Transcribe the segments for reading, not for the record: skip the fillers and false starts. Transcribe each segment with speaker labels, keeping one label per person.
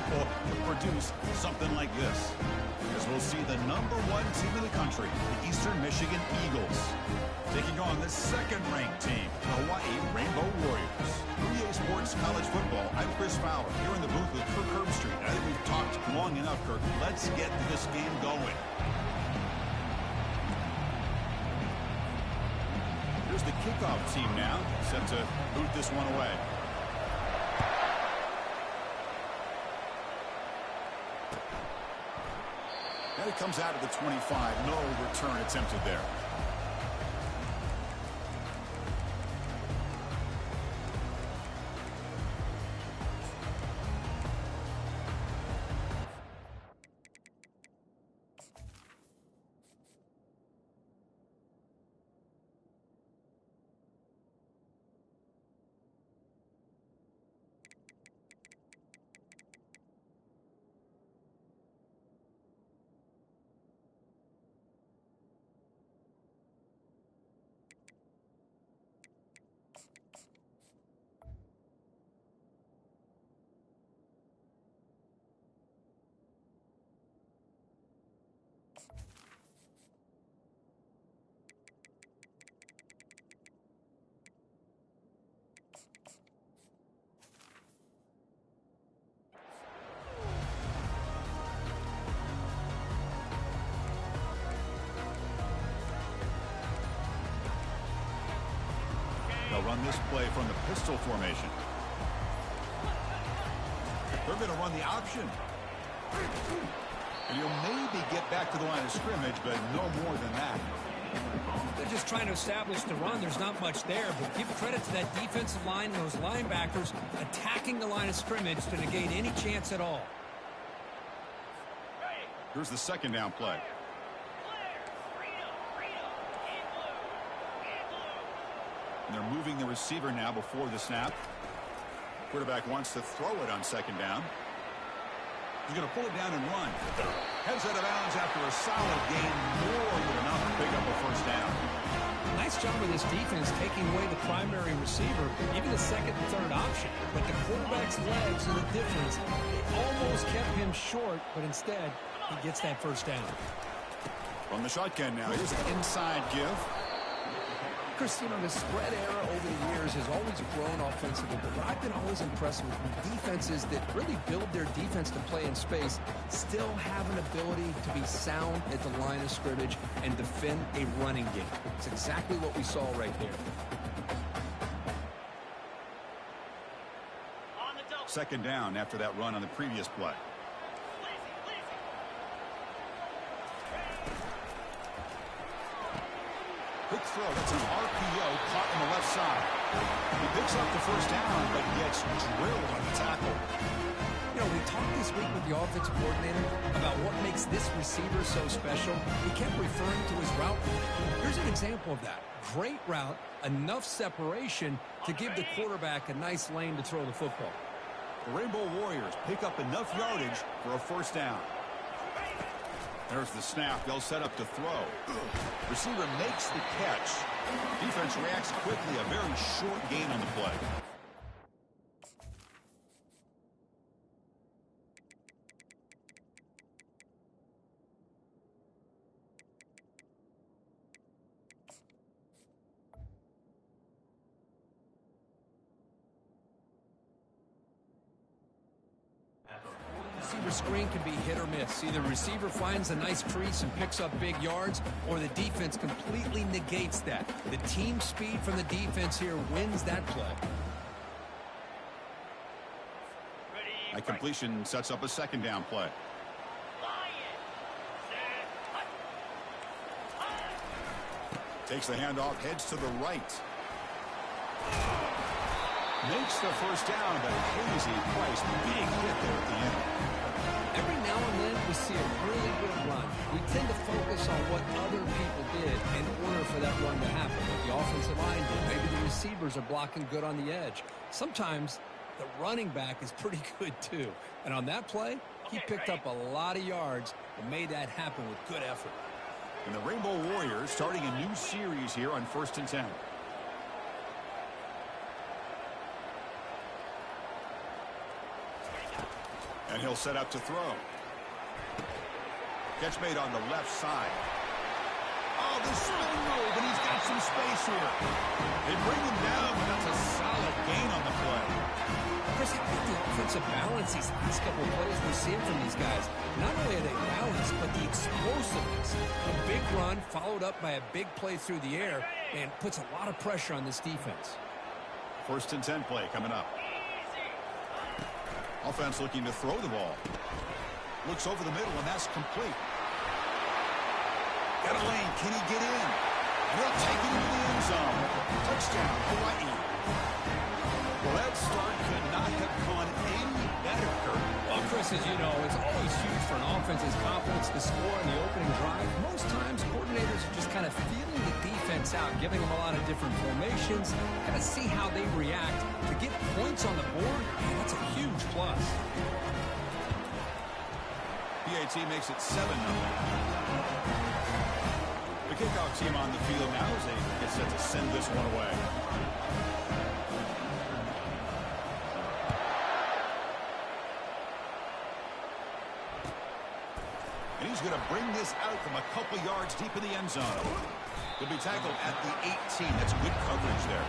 Speaker 1: football to produce something like this. As we'll see the #1 team in the country, the Eastern Michigan Eagles, taking on the second-ranked team, the Hawaii Rainbow Warriors. For EA Sports College Football, I'm Chris Fowler, here in the booth with Kirk Herbstreit. I think we've talked long enough, Kirk. Let's get this game going. Here's the kickoff team now, set to boot this one away. And it comes out of the 25. No return attempted there. They'll run this play from the pistol formation. They're going to run the option. And he'll maybe get back to the line of scrimmage, but no more than that.
Speaker 2: They're just trying to establish the run. There's not much there, but give credit to that defensive line and those linebackers attacking the line of scrimmage to negate any chance at all.
Speaker 1: Here's the second down play. And they're moving the receiver now before the snap. Quarterback wants to throw it on second down. He's going to pull it down and run. Heads out of bounds after a solid gain, more than enough to pick up a first down.
Speaker 2: Nice job of this defense taking away the primary receiver, even the second and third option. But the quarterback's legs are the difference. They almost kept him short, but instead, he gets that first down.
Speaker 1: From the shotgun now, here's an inside give.
Speaker 3: Chris, you know, the spread era over the years has always grown offensively, but what I've been always impressed with defenses that really build their defense to play in space still have an ability to be sound at the line of scrimmage and defend a running game. It's exactly what we saw right there.
Speaker 1: Second down after that run on the previous play. Quick throw. That's an RPO caught on the left side. He picks up the first down, but gets drilled on the tackle.
Speaker 2: You know, we talked this week with the offensive coordinator about what makes this receiver so special. He kept referring to his route. Here's an example of that. Great route, enough separation to give the quarterback a nice lane to throw the football.
Speaker 1: The Rainbow Warriors pick up enough yardage for a first down. There's the snap. They'll set up to throw. Receiver makes the catch. Defense reacts quickly. A very short gain on the play.
Speaker 2: Screen can be hit or miss. Either receiver finds a nice crease and picks up big yards, or the defense completely negates that. The team speed from the defense here wins that play.
Speaker 1: That completion sets up a second down play. Takes the handoff, heads to the right. Makes the first down, but crazy price. Big hit there at the end.
Speaker 2: Every now and then we see a really good run. We tend to focus on what other people did in order for that run to happen. What the offensive line did. Maybe the receivers are blocking good on the edge. Sometimes the running back is pretty good too. And on that play, he picked up a lot of yards and made that happen with good effort.
Speaker 1: And the Rainbow Warriors starting a new series here on 1st and 10. And he'll set up to throw. Catch made on the left side. Oh, the spin move, and he's got some space here. They bring him down, but that's a solid gain on the play.
Speaker 2: Chris, how about the offensive balance these last couple of plays we're seeing from these guys? Not only are they balanced, but the explosiveness. A big run followed up by a big play through the air and puts a lot of pressure on this defense.
Speaker 1: 1st and 10 play coming up. Offense looking to throw the ball. Looks over the middle, and that's complete. Got a lane. Can he get in? And he'll take it into the end zone. Touchdown, Hawaii. Well, that start could not have gone any better, Kurt.
Speaker 2: Well, Chris, as you know, it's always huge for an offense's confidence to score in the opening drive. Most times, coordinators are just kind of feeling the defense out, giving them a lot of different formations, kind of see how they react. To get points on the board, man, that's a huge plus.
Speaker 1: PAT makes it 7-0. The kickoff team on the field now as they get set to send this one away. And he's going to bring this out from a couple yards deep in the end zone. He'll be tackled at the 18. That's good coverage there.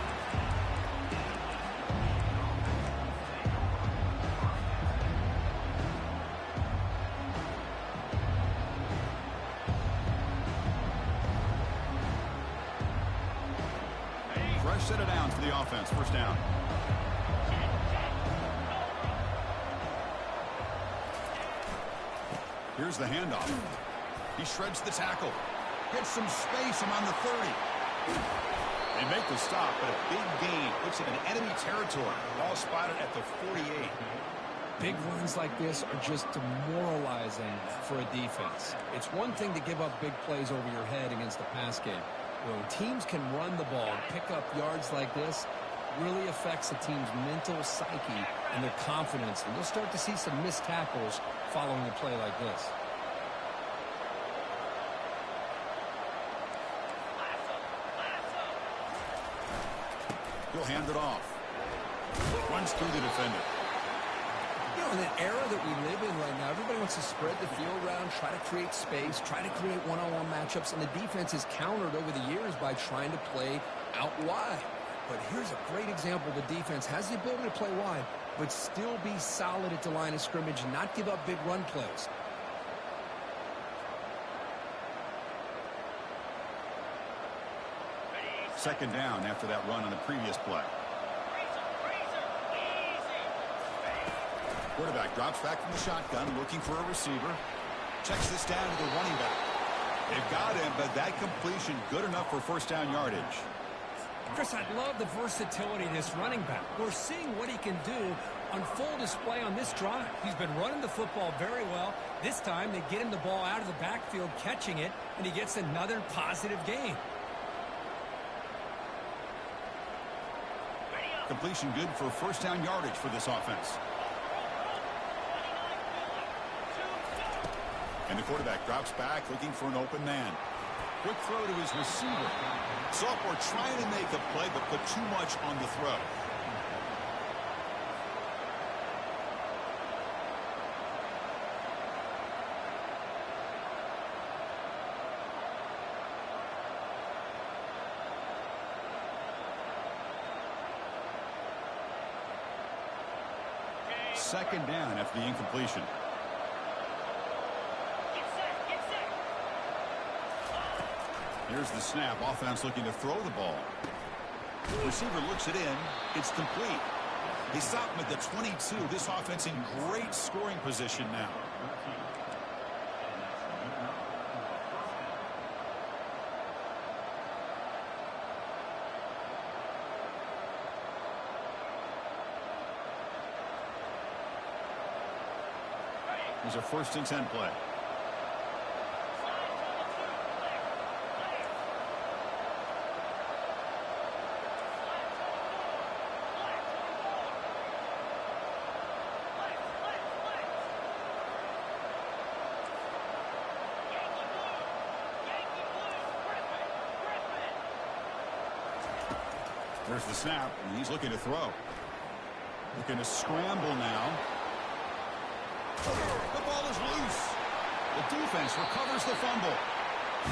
Speaker 1: Fresh set of downs for the offense. 1st down. Here's the handoff. He shreds the tackle. Gets some space around the 30. They make the stop, but a big gain puts it in enemy territory. Ball spotted at the 48.
Speaker 2: Big runs like this are just demoralizing for a defense. It's one thing to give up big plays over your head against the pass game. When teams can run the ball and pick up yards like this, it really affects a team's mental psyche and their confidence. And you'll start to see some missed tackles following a play like this.
Speaker 1: He'll hand it off. Runs through the defender.
Speaker 2: You know, in an era that we live in right now, everybody wants to spread the field around, try to create space, try to create one-on-one matchups, and the defense is countered over the years by trying to play out wide. But here's a great example. The defense has the ability to play wide, but still be solid at the line of scrimmage and not give up big run plays.
Speaker 1: Second down after that run on the previous play. Quarterback drops back from the shotgun, looking for a receiver. Checks this down to the running back. They've got him, but that completion good enough for 1st down yardage.
Speaker 2: Chris, I love the versatility of this running back. We're seeing what he can do on full display on this drive. He's been running the football very well. This time, they get him the ball out of the backfield, catching it, and he gets another positive gain.
Speaker 1: Completion good for 1st down yardage for this offense. And the quarterback drops back, looking for an open man. Quick throw to his receiver. Sophomore trying to make a play, but put too much on the throw. Second down after the incompletion. Here's the snap. Offense looking to throw the ball. Receiver looks it in. It's complete. They stop him at the 22. This offense in great scoring position now. Here's a 1st and 10 play. There's the snap, and he's looking to throw. Looking to scramble now. The ball is loose. The defense recovers the fumble.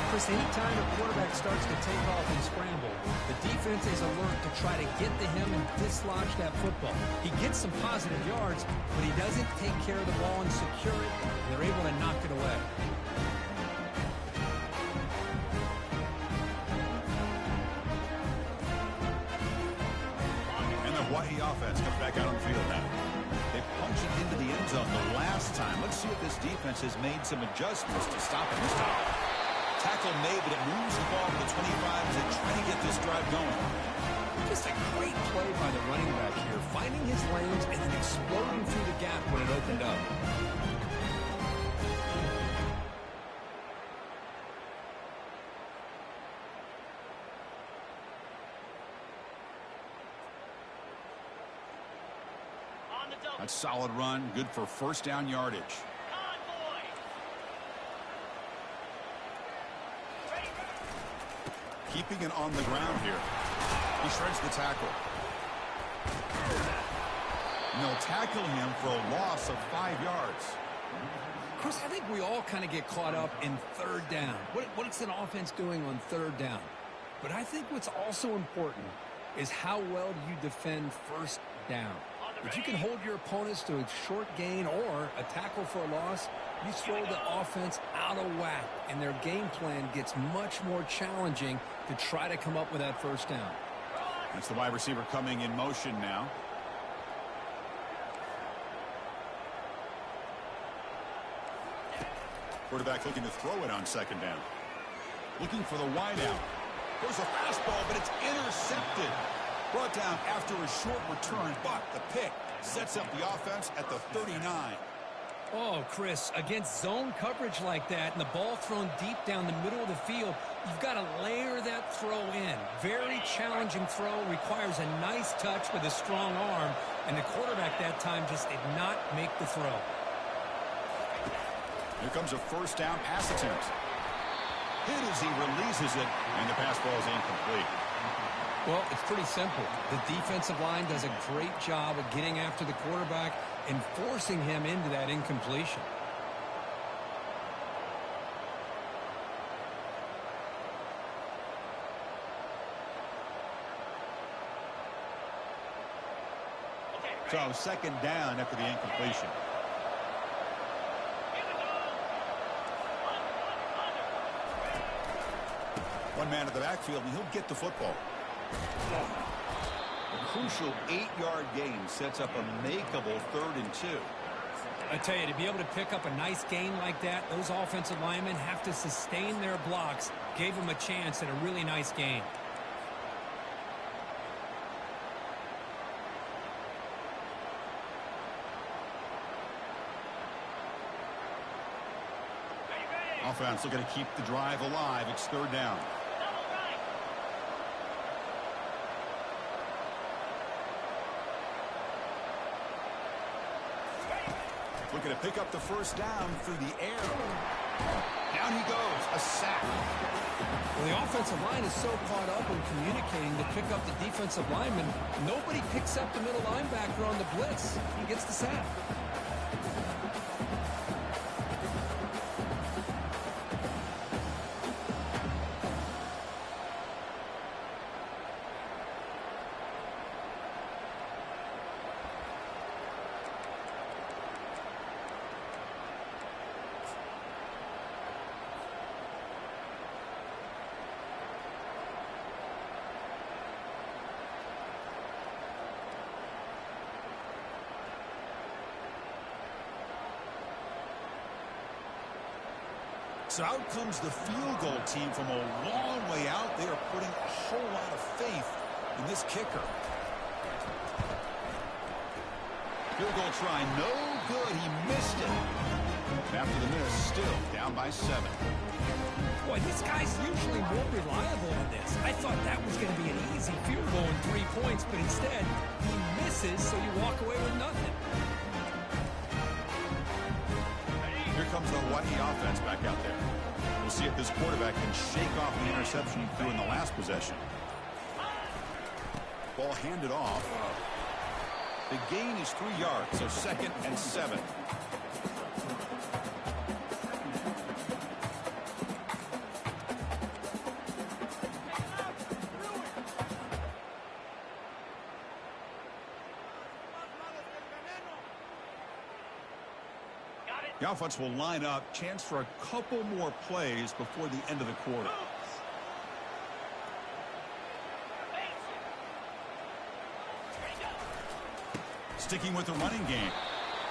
Speaker 2: Chris, anytime a quarterback starts to take off and scramble, the defense is alert to try to get to him and dislodge that football. He gets some positive yards, but he doesn't take care of the ball and secure it, and they're able to knock it away.
Speaker 1: And the Hawaii offense comes back out on the field now. They punched it into the end zone the last time. Let's see if this defense has made some adjustments to stop it this time. Tackle made, but it moves the ball to the 25 as they try to get this drive going.
Speaker 2: Just a great play by the running back here, finding his lanes and then exploding through the gap when it opened up.
Speaker 1: That's a solid run, good for first down yardage. Keeping it on the ground here. He shreds the tackle. And they'll tackle him for a loss of 5 yards.
Speaker 2: Chris, I think we all kind of get caught up in third down. What's an offense doing on third down? But I think what's also important is how well do you defend first down. If you can hold your opponents to a short gain or a tackle for a loss, you throw the offense out of whack, and their game plan gets much more challenging to try to come up with that first down.
Speaker 1: That's the wide receiver coming in motion now. Quarterback looking to throw it on second down. Looking for the wideout. There's a fastball, but it's intercepted. Brought down after a short return, but the pick sets up the offense at the 39.
Speaker 2: Oh, Chris, against zone coverage like that and the ball thrown deep down the middle of the field, you've got to layer that throw in. Very challenging throw, requires a nice touch with a strong arm, and the quarterback that time just did not make the throw.
Speaker 1: Here comes a first down pass attempt. Hit as he releases it, and the pass ball is incomplete.
Speaker 2: Well, it's pretty simple. The defensive line does a great job of getting after the quarterback and forcing him into that incompletion.
Speaker 1: So second down after the incompletion. One man at the backfield, and he'll get the football. A crucial 8-yard gain sets up a makeable 3rd and 2.
Speaker 2: I tell you, to be able to pick up a nice gain like that, those offensive linemen have to sustain their blocks. Gave them a chance at a really nice gain.
Speaker 1: Offense looking to keep the drive alive. It's 3rd down. Looking to pick up the first down through the air. Down he goes. A sack.
Speaker 2: Well, the offensive line is so caught up in communicating to pick up the defensive lineman, nobody picks up the middle linebacker on the blitz. He gets the sack.
Speaker 1: So out comes the field goal team from a long way out. They are putting a whole lot of faith in this kicker. Field goal try, no good. He missed it. After the miss, still down by 7.
Speaker 2: Boy, this guy's usually more reliable on this. I thought that was going to be an easy field goal and 3 points, but instead, he misses, so you walk away with nothing.
Speaker 1: Here comes the Hawaii offense back out there. We'll see if this quarterback can shake off the interception he threw in the last possession. Ball handed off. The gain is 3 yards, so 2nd and 7. The offense will line up. Chance for a couple more plays before the end of the quarter. Sticking with the running game.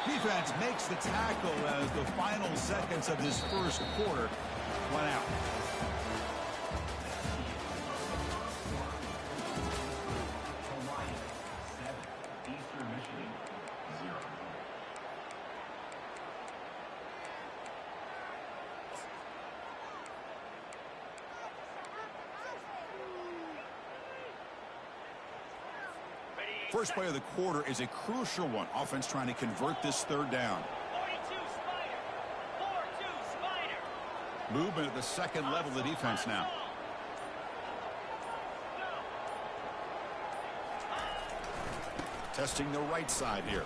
Speaker 1: Defense makes the tackle as the final seconds of this first quarter went out. First play of the quarter is a crucial one. Offense trying to convert this third down.
Speaker 4: 42 Spider. 4-2 Spider.
Speaker 1: Movement at the second level of the defense now. Testing the right side here.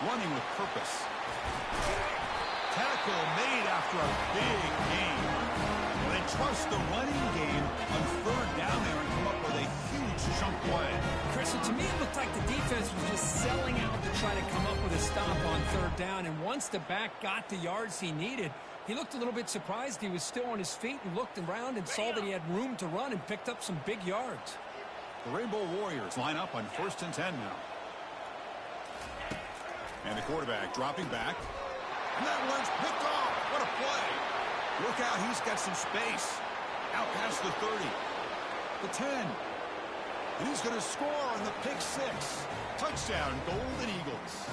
Speaker 1: Running with purpose. Tackle made after a big gain. Well, they trust the running game on third down there and come up with a huge chunk play.
Speaker 2: Chris, to me, it looked like the defense was just selling out to try to come up with a stop on third down. And once the back got the yards he needed, he looked a little bit surprised. He was still on his feet and looked around and saw that he had room to run and picked up some big yards.
Speaker 1: The Rainbow Warriors line up on 1st and 10 now. And the quarterback dropping back. And that one's picked off. What a play. Look out, he's got some space. Out past the 30. The 10. And he's going to score on the pick six. Touchdown, Golden Eagles.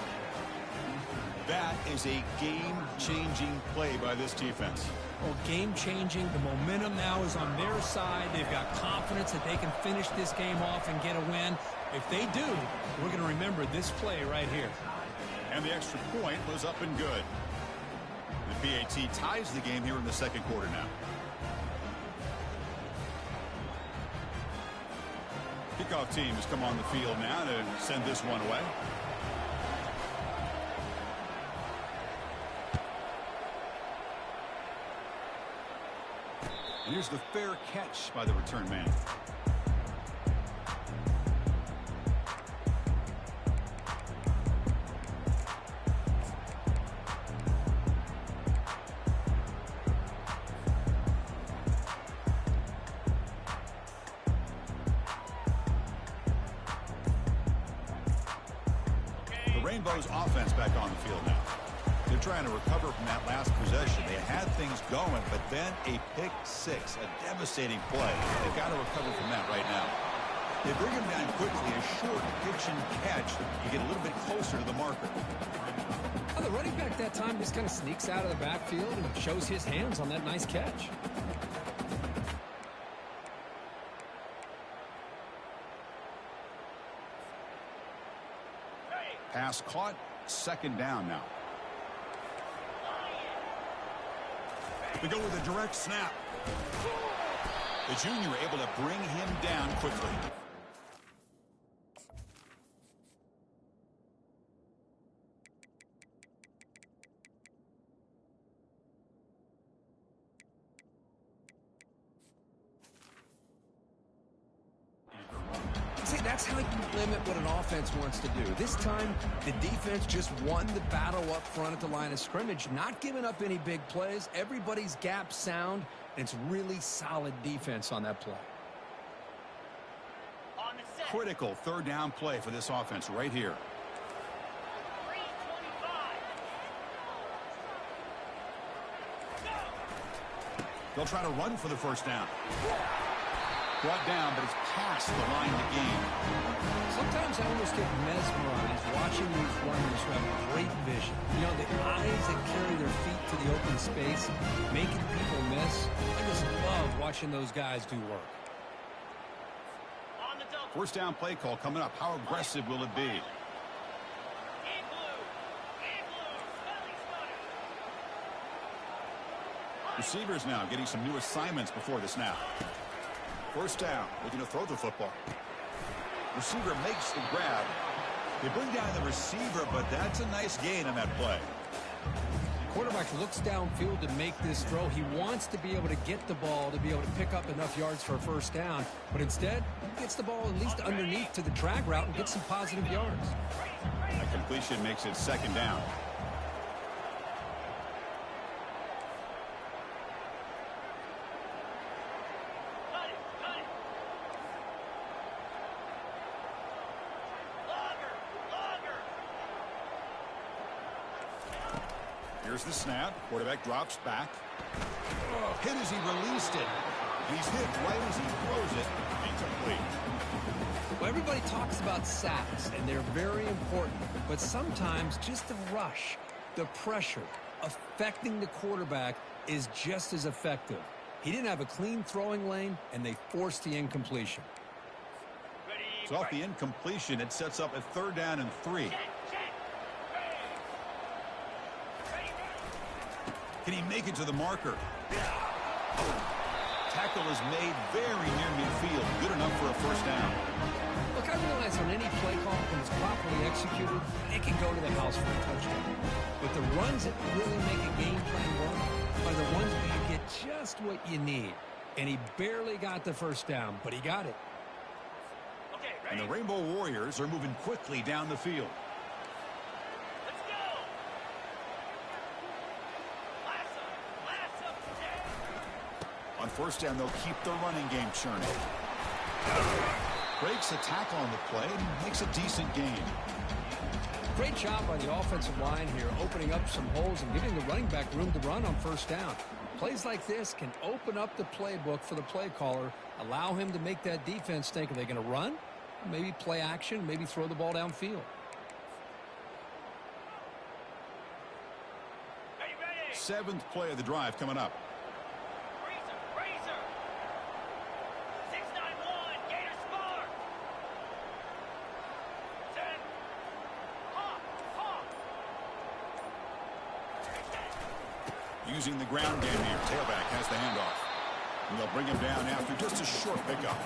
Speaker 1: That is a game-changing play by this defense.
Speaker 2: Well, game-changing. The momentum now is on their side. They've got confidence that they can finish this game off and get a win. If they do, we're going to remember this play right here.
Speaker 1: And the extra point was up and good. The PAT ties the game here in the second quarter now. Kickoff team has come on the field now to send this one away. And here's the fair catch by the return man. Rainbow's offense back on the field now. They're trying to recover from that last possession. They had things going, but then a pick six, a devastating play. They've got to recover from that right now. They bring him down quickly, a short pitch and catch to get a little bit closer to the marker.
Speaker 2: Well, the running back that time just kind of sneaks out of the backfield and shows his hands on that nice catch.
Speaker 1: Pass caught, second down now. We go with a direct snap. The junior able to bring him down quickly.
Speaker 3: That's how you limit what an offense wants to do. This time, the defense just won the battle up front at the line of scrimmage, not giving up any big plays. Everybody's gap sound, and it's really solid defense on that play.
Speaker 4: On the set.
Speaker 1: Critical third down play for this offense right here.
Speaker 4: 3:25.
Speaker 1: They'll try to run for the first down. Brought down, but it's past the line of the game.
Speaker 2: Sometimes I almost get mesmerized watching these runners who have great vision. You know, the eyes that carry their feet to the open space, making people miss. I just love watching those guys do work.
Speaker 4: On the double.
Speaker 1: First down play call coming up. How aggressive will it be?
Speaker 4: In blue. Smelly Sputter.
Speaker 1: Receivers now getting some new assignments before the snap. First down, looking to throw the football. Receiver makes the grab. They bring down the receiver, but that's a nice gain on that play.
Speaker 2: Quarterback looks downfield to make this throw. He wants to be able to get the ball to be able to pick up enough yards for a first down. But instead, he gets the ball at least underneath to the drag route and gets some positive yards.
Speaker 1: A completion makes it second down.
Speaker 4: Cut it, cut it. Longer.
Speaker 1: Here's the snap. Quarterback drops back. Oh, hit as he released it. He's hit right as he throws it. Incomplete.
Speaker 2: Well, everybody talks about sacks, and they're very important. But sometimes just the rush, the pressure, affecting the quarterback is just as effective. He didn't have a clean throwing lane, and they forced the incompletion.
Speaker 4: Ready,
Speaker 1: So off the incompletion, it sets up a third down and 3.
Speaker 4: check. Ready.
Speaker 1: Can he make it to the marker? Tackle is made very near midfield. Good enough for a first down.
Speaker 2: Look, I realize on any play call, when it's properly executed, it can go to the house for a touchdown. But the runs that really make a game plan work are the ones where you get just what you need. And he barely got the first down, but he got it.
Speaker 4: Okay,
Speaker 1: And
Speaker 4: ready.
Speaker 1: the Rainbow Warriors are moving quickly down the field.
Speaker 4: Let's go. Lasso.
Speaker 1: On first down, they'll keep the running game churning. Breaks a tackle on the play and makes a decent gain.
Speaker 2: Great job by the offensive line here, opening up some holes and giving the running back room to run on first down. Plays like this can open up the playbook for the play caller, allow him to make that defense think, are they going to run? Maybe play action, maybe throw the ball downfield.
Speaker 4: Ready.
Speaker 1: 7th play of the drive coming up.
Speaker 4: Razor. 691. Gator Spar. 10. Hawk.
Speaker 1: Using the ground game here. Tailback has the handoff. And they'll bring him down after just a short pickup.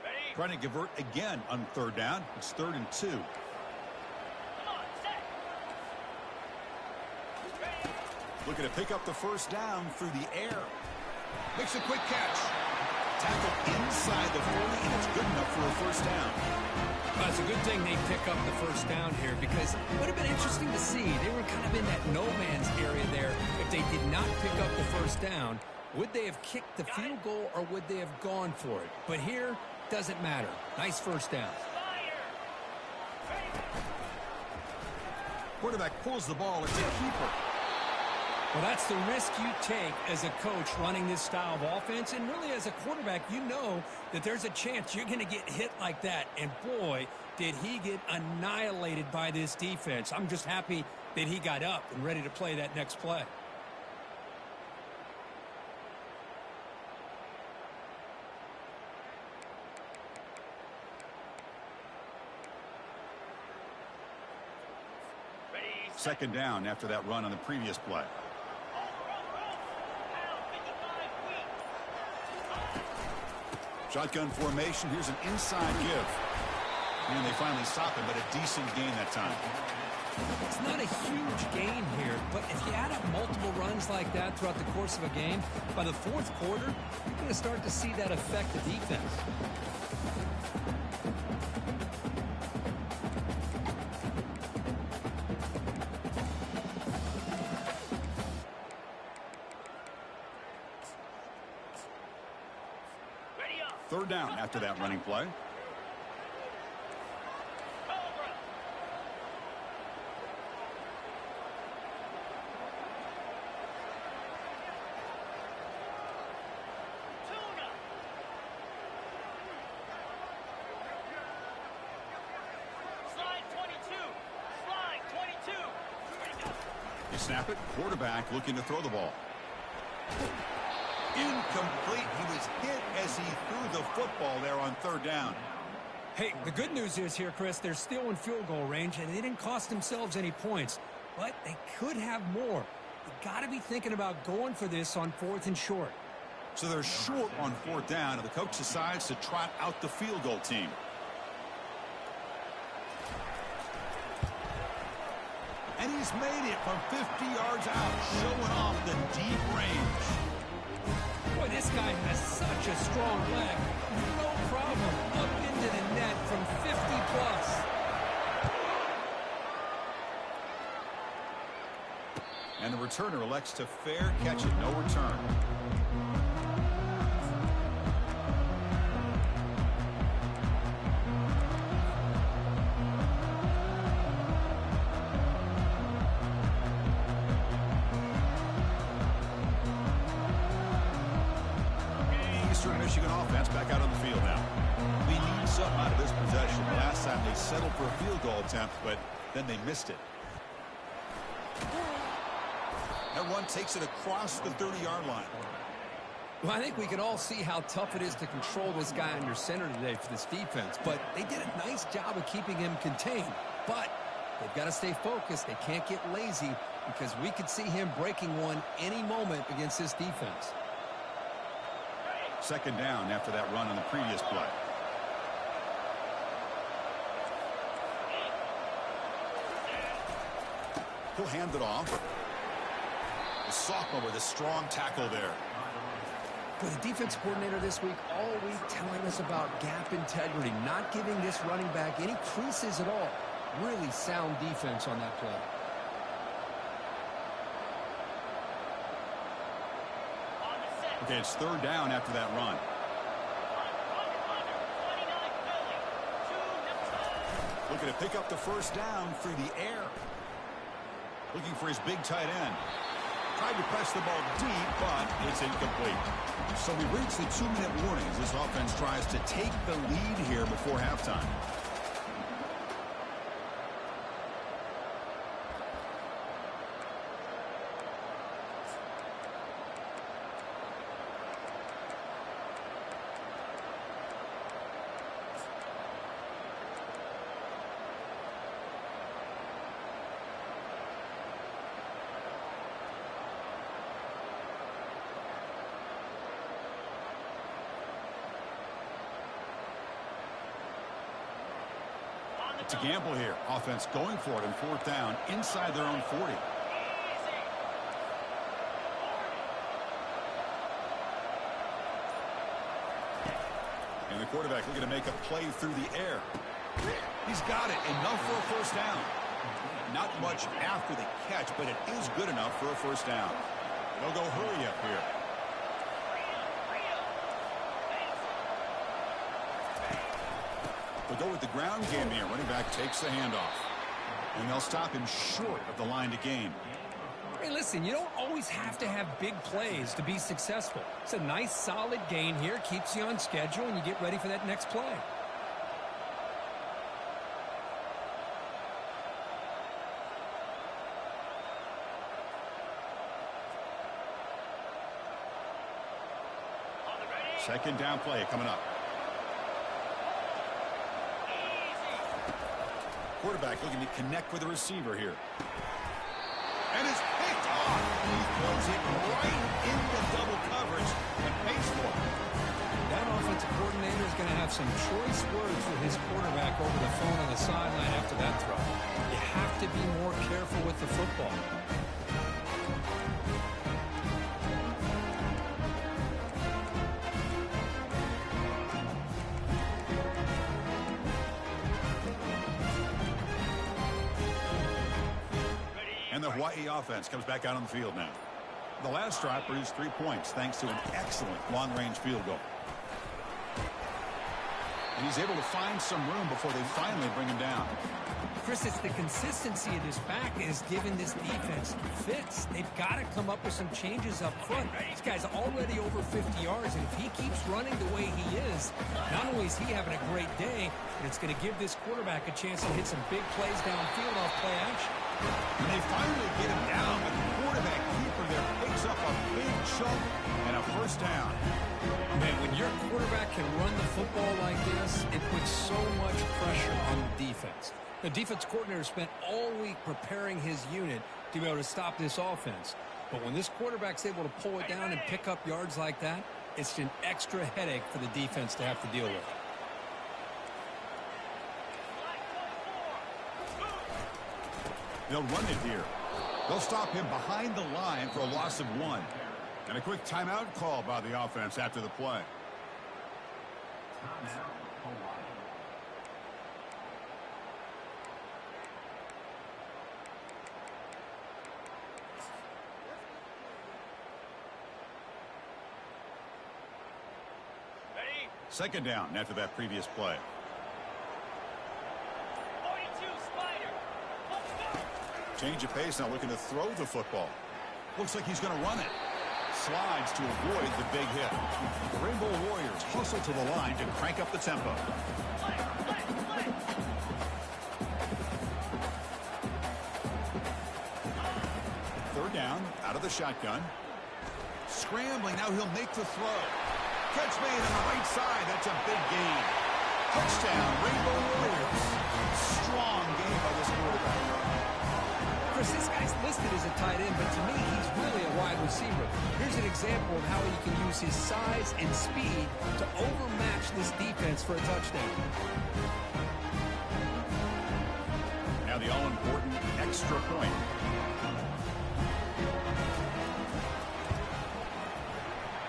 Speaker 4: Ready.
Speaker 1: Trying to convert again on third down. It's 3rd and 2.
Speaker 4: Come on, set. Ready.
Speaker 1: Looking to pick up the first down through the air. Makes a quick catch. Tackle inside the 40, and it's good enough for a first down.
Speaker 2: Well, it's a good thing they pick up the first down here because it would have been interesting to see. They were kind of in that no man's area there. If they did not pick up the first down, would they have kicked the field goal or would they have gone for it? But here, doesn't matter. Nice first down.
Speaker 4: Fire. Ready.
Speaker 1: Quarterback pulls the ball. It's a keeper.
Speaker 2: Well, that's the risk you take as a coach running this style of offense. And really, as a quarterback, you know that there's a chance you're going to get hit like that. And boy, did he get annihilated by this defense. I'm just happy that he got up and ready to play that next play.
Speaker 4: Ready.
Speaker 1: Second down after that run on the previous play.
Speaker 4: Pound 55 weak.
Speaker 1: Shotgun formation. Here's an inside give. And they finally stop him, but a decent gain that time.
Speaker 2: It's not a huge gain here, but if you add up multiple runs like that throughout the course of a game, by the fourth quarter, you're going to start to see that affect the defense.
Speaker 4: Ready up.
Speaker 1: Third down after that running play.
Speaker 4: Cobra. Tuna. Slide 22. Slide 22. Ready, go.
Speaker 1: You snap it. Quarterback looking to throw the ball. Incomplete. He was hit as he threw the football there on third down.
Speaker 2: Hey, the good news is here, Chris, they're still in field goal range, and they didn't cost themselves any points. But they could have more. You got to be thinking about going for this on 4th and short.
Speaker 1: So they're short on 4th down, and the coach decides to trot out the field goal team. And he's made it from 50 yards out, showing off the deep range.
Speaker 2: Boy, this guy has such a strong leg. No problem. Up into the net from 50 plus.
Speaker 1: And the returner elects to fair catch it, no return. Eastern Michigan offense back out on the field now. They need something out of this possession. Last time they settled for a field goal attempt, but then they missed it. That run takes it across the 30-yard line.
Speaker 3: Well, I think we can all see how tough it is to control this guy under center today for this defense. But they did a nice job of keeping him contained. But they've got to stay focused. They can't get lazy because we could see him breaking one any moment against this defense.
Speaker 1: Second down after that run on the previous play. He'll hand it off. The sophomore with a strong tackle there.
Speaker 3: But the defense coordinator this week all week telling us about gap integrity, not giving this running back any creases at all. Really sound defense on that play.
Speaker 1: Okay, it's third down after that run. Looking to pick up the first down through the air. Looking for his big tight end. Tried to press the ball deep, but it's incomplete. So we reach the 2-minute warning as this offense tries to take the lead here before halftime. To gamble here. Offense going for it on fourth down inside their own 40. And the quarterback looking to make a play through the air. He's got it. Enough for a first down. Not much after the catch, but it is good enough for a first down. They'll go hurry up here. They'll go with the ground game here. Running back takes the handoff. And they'll stop him short of the line to gain.
Speaker 2: Hey, listen, you don't always have to have big plays to be successful. It's a nice, solid gain here. Keeps you on schedule, and you get ready for that next play.
Speaker 1: Second down play coming up. Quarterback looking to connect with the receiver here. And it's picked off. He throws it right into double coverage and pays for it.
Speaker 2: That offensive coordinator is going to have some choice words with his quarterback over the phone on the sideline after that throw. You have to be more careful with the football.
Speaker 1: And the Hawaii offense comes back out on the field now. The last drive produced 3 points thanks to an excellent long-range field goal. And he's able to find some room before they finally bring him down.
Speaker 2: Chris, it's the consistency of this back that has given this defense fits. They've got to come up with some changes up front. This guy's already over 50 yards, and if he keeps running the way he is, not only is he having a great day, but it's going to give this quarterback a chance to hit some big plays downfield off play action.
Speaker 1: And they finally get him down, but the quarterback keeper there picks up a big chunk and a first down.
Speaker 2: Man, when your quarterback can run the football like this, it puts so much pressure on the defense. The defense coordinator spent all week preparing his unit to be able to stop this offense. But when this quarterback's able to pull it down and pick up yards like that, it's an extra headache for the defense to have to deal with.
Speaker 1: They'll run it here. They'll stop him behind the line for a loss of 1. And a quick timeout call by the offense after the play.
Speaker 4: Ready?
Speaker 1: Second down after that previous play.
Speaker 4: 42, Spider. Let's go.
Speaker 1: Change of pace, now looking to throw the football. Looks like he's going to run it. Slides to avoid the big hit. The Rainbow Warriors hustle to the line to crank up the tempo.
Speaker 4: Play, play, play.
Speaker 1: Third down, out of the shotgun. Scrambling, now he'll make the throw. Catch made on the right side, that's a big gain. Touchdown, Rainbow Warriors. Strong game by this quarterback.
Speaker 2: Chris, this guy's listed as a tight end, but to me, he's really a wide receiver. Here's an example of how he can use his size and speed to overmatch this defense for a touchdown.
Speaker 1: Now the all-important extra point.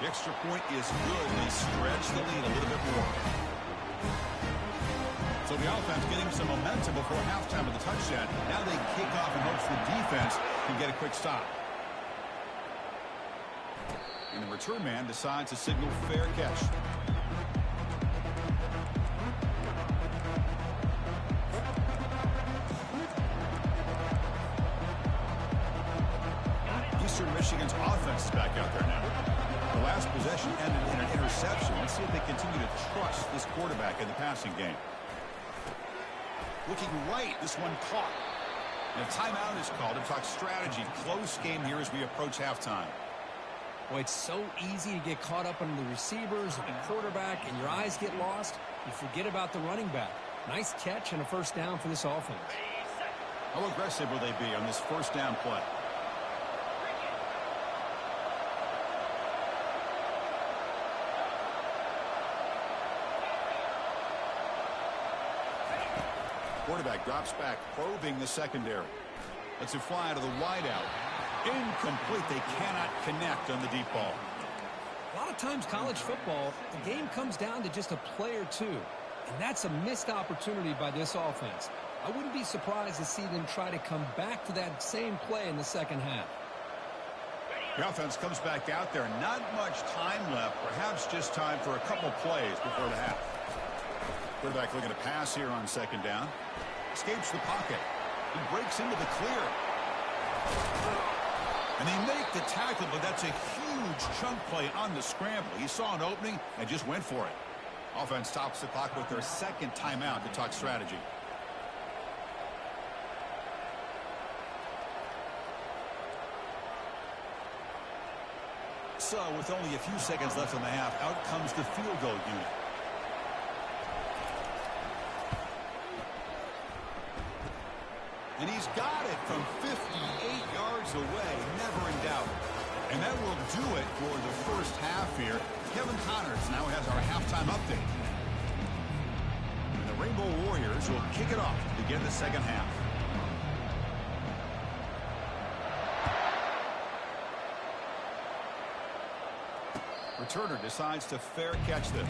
Speaker 1: The extra point is good. They stretch the lead a little bit more. So the offense getting some momentum before halftime of the touchdown. Now they kick off in hopes the defense can get a quick stop. And the return man decides to signal fair catch. Eastern Michigan's offense is back out there now. The last possession ended in an interception. Let's see if they continue to trust this quarterback in the passing game. Looking right, this one caught. And a timeout is called to talk strategy. Close game here as we approach halftime.
Speaker 2: Boy, it's so easy to get caught up on the receivers and the quarterback, and your eyes get lost. You forget about the running back. Nice catch and a first down for this offense.
Speaker 1: How aggressive will they be on this first down play? Quarterback drops back, probing the secondary. Lets it fly to the wideout. Incomplete. They cannot connect on the deep ball.
Speaker 2: A lot of times college football, the game comes down to just a play or two. And that's a missed opportunity by this offense. I wouldn't be surprised to see them try to come back to that same play in the second half.
Speaker 1: The offense comes back out there. Not much time left. Perhaps just time for a couple plays before the half. Quarterback looking to pass here on second down. Escapes the pocket. He breaks into the clear. And they make the tackle, but that's a huge chunk play on the scramble. He saw an opening and just went for it. Offense stops the clock with their second timeout to talk strategy. So, with only a few seconds left in the half, out comes the field goal unit. And he's got it from 58 yards away, never in doubt. And that will do it for the first half here. Kevin Connors now has our halftime update. And the Rainbow Warriors will kick it off to begin the second half. Returner decides to fair catch this.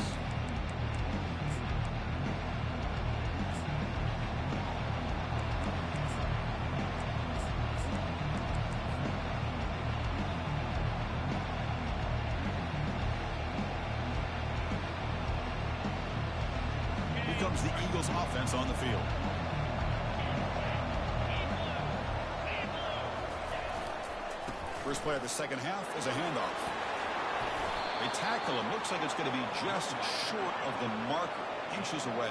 Speaker 1: Comes the Eagles offense on the field. First play of the second half is a handoff. They tackle him. Looks like it's going to be just short of the marker, inches away.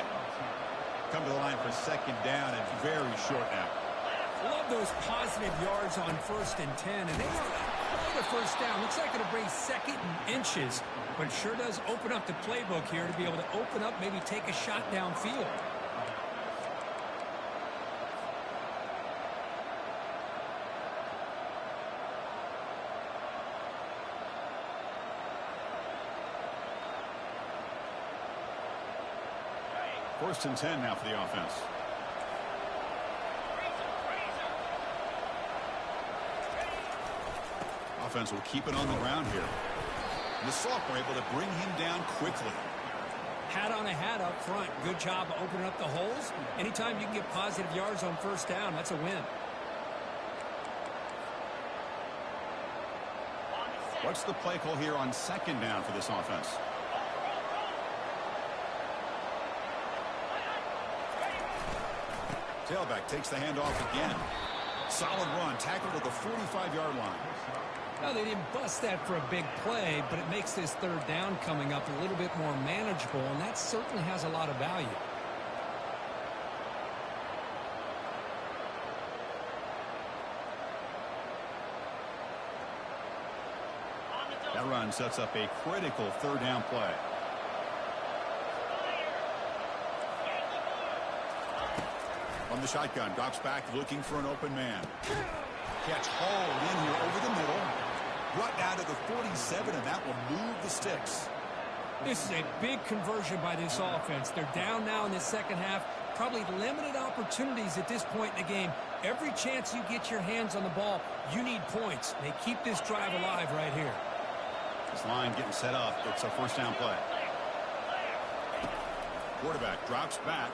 Speaker 1: Come to the line for second down and very short now.
Speaker 3: Love those positive yards on 1st and 10, and they want quite a first down. Looks like it'll bring 2nd and inches, but it sure does open up the playbook here to be able to open up, maybe take a shot downfield.
Speaker 1: First and 10 now for the offense. Offense will keep it on the ground here. The sophomore able to bring him down quickly.
Speaker 3: Hat on a hat up front. Good job of opening up the holes. Anytime you can get positive yards on 1st down, that's a win.
Speaker 1: What's the play call here on 2nd down for this offense? Tailback takes the handoff again. Solid run, tackled at the 45-yard line.
Speaker 3: Well, they didn't bust that for a big play, but it makes this 3rd down coming up a little bit more manageable, and that certainly has a lot of value.
Speaker 1: That run sets up a critical 3rd down play. On the shotgun, drops back looking for an open man. Catch hauled in here over the middle. Brought down to the 47, and that will move the sticks.
Speaker 3: This is a big conversion by this offense. They're down now in the 2nd half. Probably limited opportunities at this point in the game. Every chance you get your hands on the ball, you need points. They keep this drive alive right here.
Speaker 1: This line getting set up. It's a 1st down play. Quarterback drops back.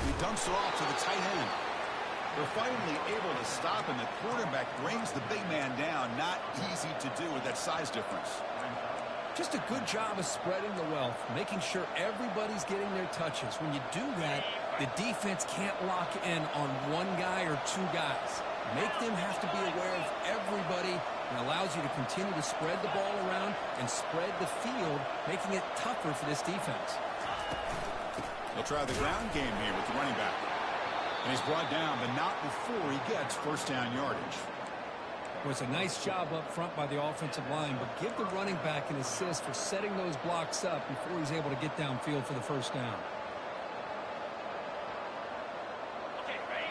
Speaker 1: He dumps it off to the tight end. They're finally able to stop him. The quarterback brings the big man down. Not easy to do with that size difference.
Speaker 3: Just a good job of spreading the wealth, making sure everybody's getting their touches. When you do that, the defense can't lock in on one guy or 2 guys. Make them have to be aware of everybody, and allows you to continue to spread the ball around and spread the field, making it tougher for this defense.
Speaker 1: They'll try the ground game here with the running back. And he's brought down, but not before he gets 1st down yardage.
Speaker 3: It was a nice job up front by the offensive line, but give the running back an assist for setting those blocks up before he's able to get downfield for the 1st down.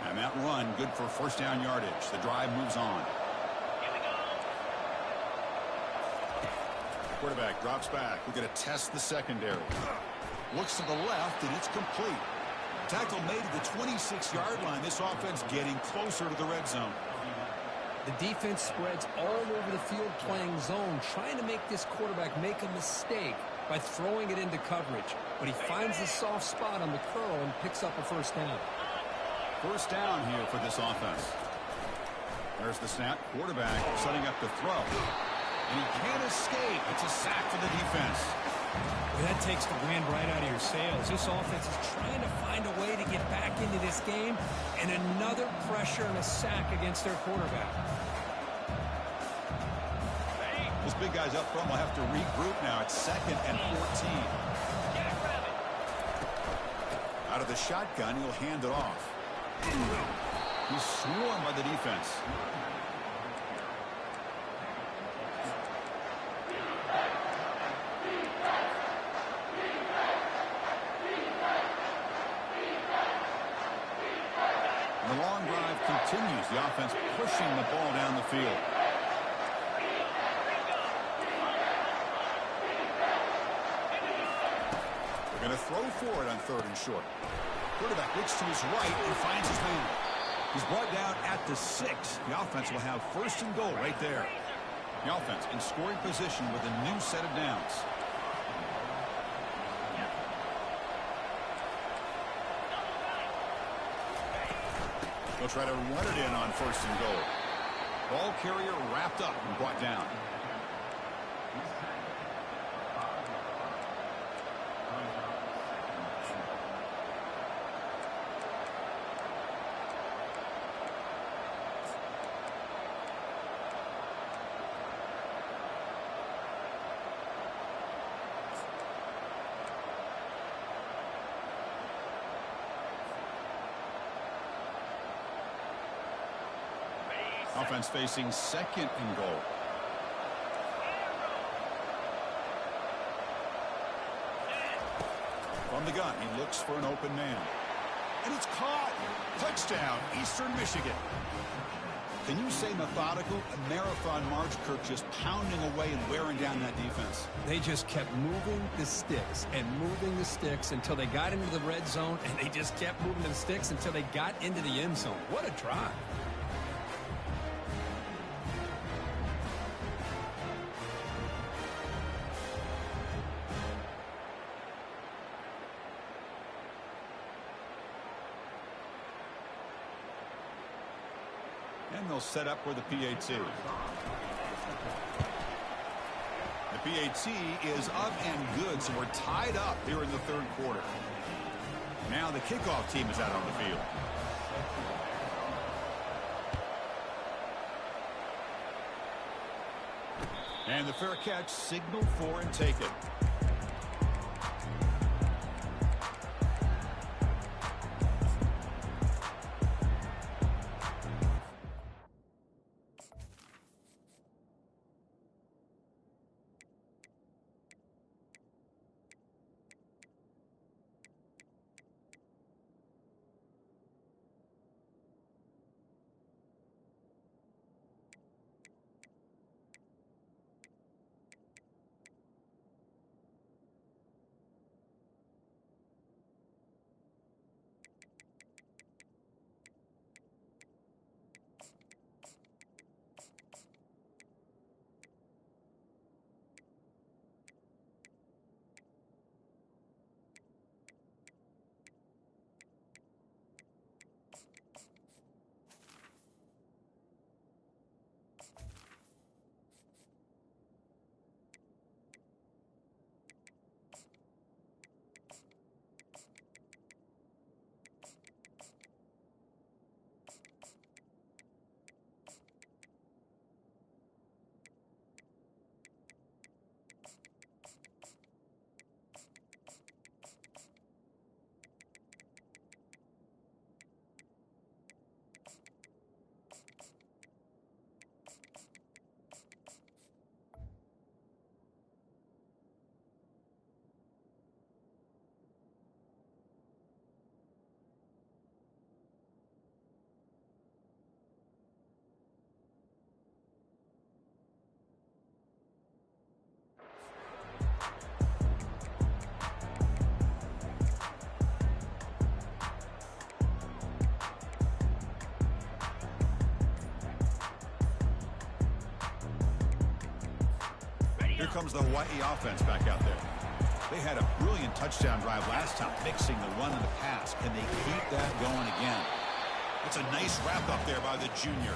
Speaker 1: And that run, good for 1st down yardage. The drive moves on. Quarterback drops back. We're going to test the secondary. Looks to the left, and it's complete. Tackle made at the 26-yard line. This offense getting closer to the red zone.
Speaker 3: The defense spreads all over the field playing zone, trying to make this quarterback make a mistake by throwing it into coverage. But he finds the soft spot on the curl and picks up a 1st down.
Speaker 1: 1st down here for this offense. There's the snap. Quarterback setting up to throw. And he can't escape. It's a sack for the defense.
Speaker 3: Well, that takes the wind right out of your sails. This offense is trying to find a way to get back into this game, and another pressure and a sack against their quarterback.
Speaker 1: Those big guys up front will have to regroup now. It's 2nd and 14. Out of the shotgun, he'll hand it off. He's swarmed by the defense. The long drive continues. The offense pushing the ball down the field. They're going to throw for it on 3rd and short. Quarterback looks to his right and finds his man. He's brought down at the 6. The offense will have 1st and goal right there. The offense in scoring position with a new set of downs. They'll try to run it in on 1st and goal. Ball carrier wrapped up and brought down. Offense facing second and goal. From the gun, he looks for an open man. And it's caught. Touchdown, Eastern Michigan. Can you say methodical? A marathon march, Kirk, just pounding away and wearing down that defense.
Speaker 3: They just kept moving the sticks and moving the sticks until they got into the red zone, and they just kept moving the sticks until they got into the end zone. What a drive.
Speaker 1: And they'll set up for the PAT. The PAT is up and good, so we're tied up here in the third quarter. Now the kickoff team is out on the field. And the fair catch, signal for and take it. Here comes the Hawaii offense back out there. They had a brilliant touchdown drive last time, mixing the run and the pass. Can they keep that going again? It's a nice wrap up there by the junior.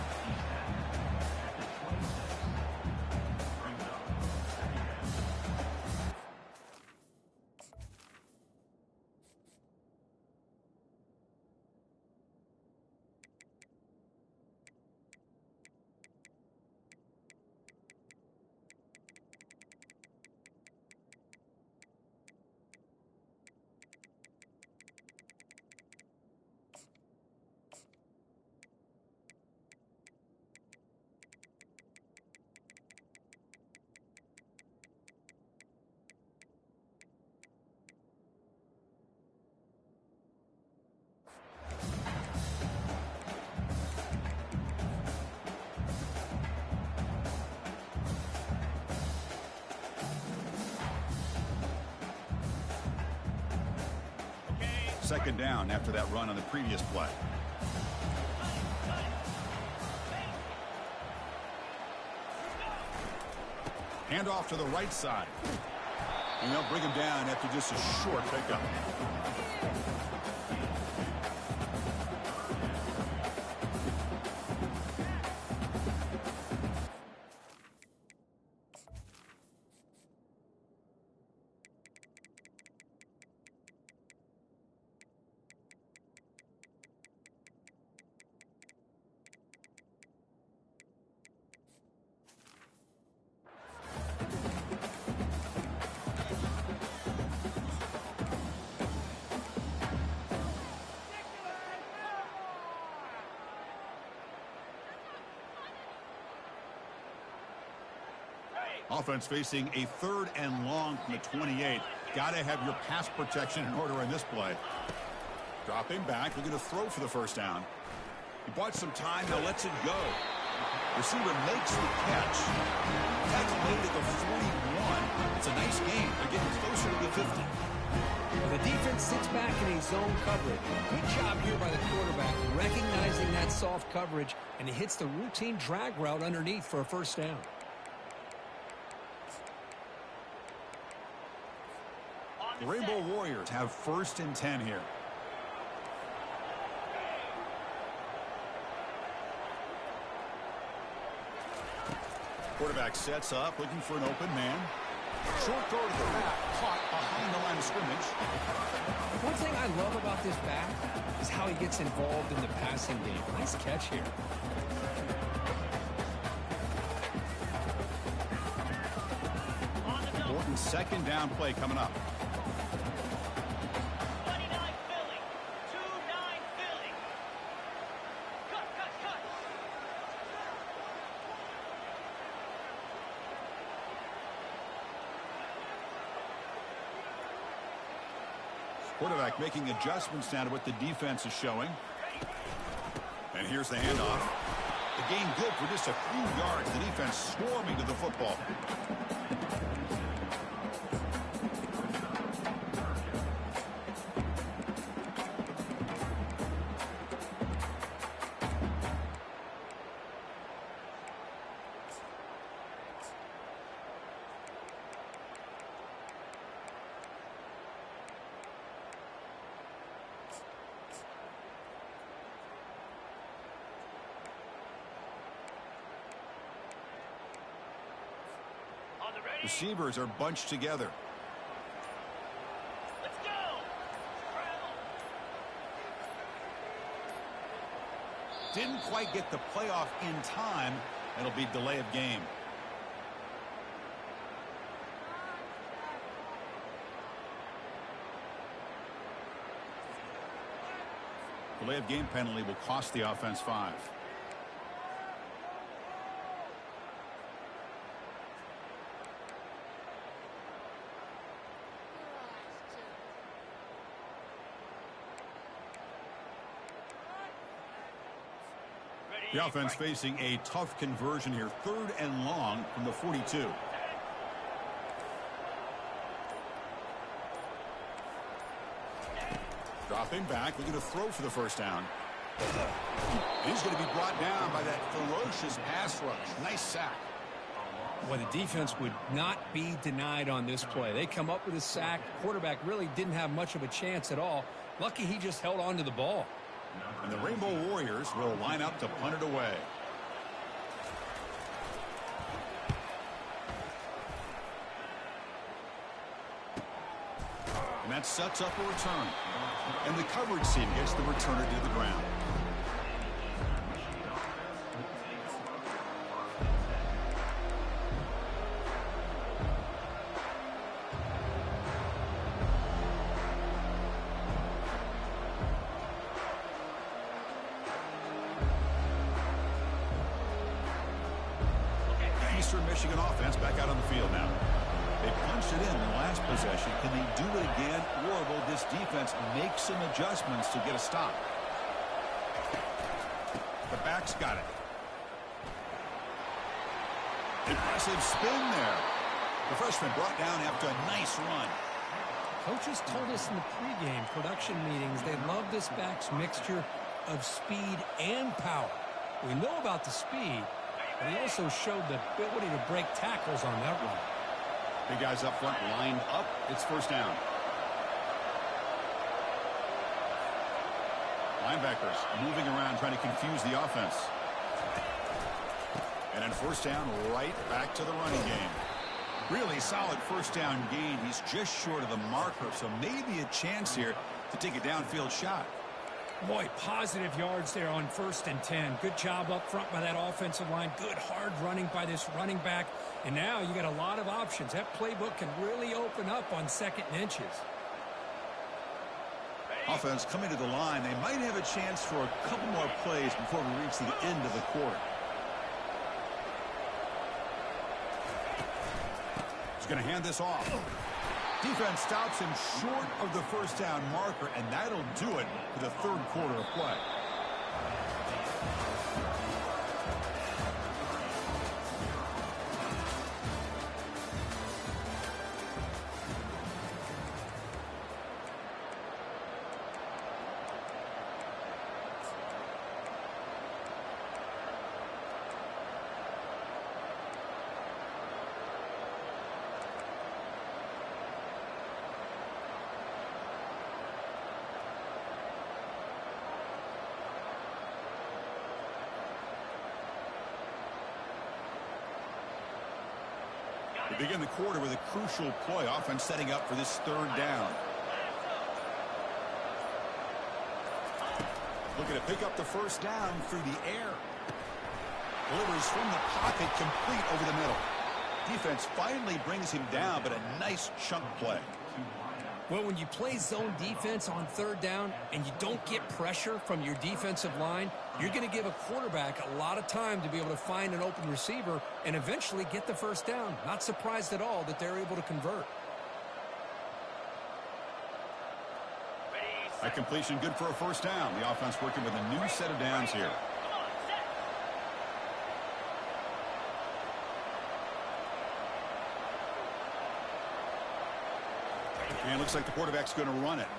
Speaker 1: Second down after that run on the previous play. Hand off to the right side. And they'll bring him down after just a short pickup. Offense facing a 3rd and long from the 28. Got to have your pass protection in order in this play. Dropping back, looking to throw for the first down. He bought some time, now lets it go. Receiver makes the catch. Tackle made at the 41. It's a nice game. They're getting closer to the 50.
Speaker 2: Well, the defense sits back in a zone coverage. Good job here by the quarterback, recognizing that soft coverage, and he hits the routine drag route underneath for a first down.
Speaker 1: The Rainbow Warriors have 1st and 10 here. Quarterback sets up, looking for an open man. Short throw to the back, caught behind the line of scrimmage.
Speaker 2: One thing I love about this back is how he gets involved in the passing game. Nice catch here.
Speaker 1: Important 2nd down play coming up.
Speaker 4: 29 Philly. 2-9 Philly. Cut.
Speaker 1: Quarterback making adjustments now to what the defense is showing. And here's the handoff. The gain good for just a few yards. The defense swarming to the football. Receivers are bunched together.
Speaker 4: Let's go.
Speaker 1: Didn't quite get the playoff in time. It'll be delay of game. Delay of game penalty will cost the offense 5. The offense facing a tough conversion here. 3rd and long from the 42. Dropping back, looking to throw for the first down. He's going to be brought down by that ferocious pass rush. Nice sack.
Speaker 2: Well, the defense would not be denied on this play. They come up with a sack. Quarterback really didn't have much of a chance at all. Lucky he just held on to the ball.
Speaker 1: And the Rainbow Warriors will line up to punt it away. And that sets up a return. And the coverage team gets the returner to the ground. Eastern Michigan offense back out on the field now. They punched it in the last possession. Can they do it again, or will this defense make some adjustments to get a stop? The back's got it. Impressive spin there. The freshman brought down after a nice run.
Speaker 2: Coaches told us in the pregame production meetings they love this back's mixture of speed and power. We know about the speed, but he also showed the ability to break tackles on that run.
Speaker 1: Big guys up front lined up. It's first down. Linebackers moving around trying to confuse the offense. And then first down, right back to the running game. Really solid first down gain. He's just short of the marker, so maybe a chance here to take a downfield shot.
Speaker 2: Boy, positive yards there on 1st and 10. Good job up front by that offensive line. Good hard running by this running back. And now you got a lot of options. That playbook can really open up on 2nd and inches.
Speaker 1: Offense coming to the line. They might have a chance for a couple more plays before we reach the end of the quarter. He's going to hand this off. Defense stops him short of the first down marker, and that'll do it for the third quarter of play. We begin the quarter with a crucial play, offense setting up for this third down. Looking to pick up the first down through the air. Delivers from the pocket, complete over the middle. Defense finally brings him down, but a nice chunk play.
Speaker 3: Well, when you play zone defense on third down and you don't get pressure from your defensive line, you're going to give a quarterback a lot of time to be able to find an open receiver and eventually get the first down. Not surprised at all that they're able to convert.
Speaker 1: That completion good for a first down. The offense working with a new set of downs here. And looks like the quarterback's going to run it.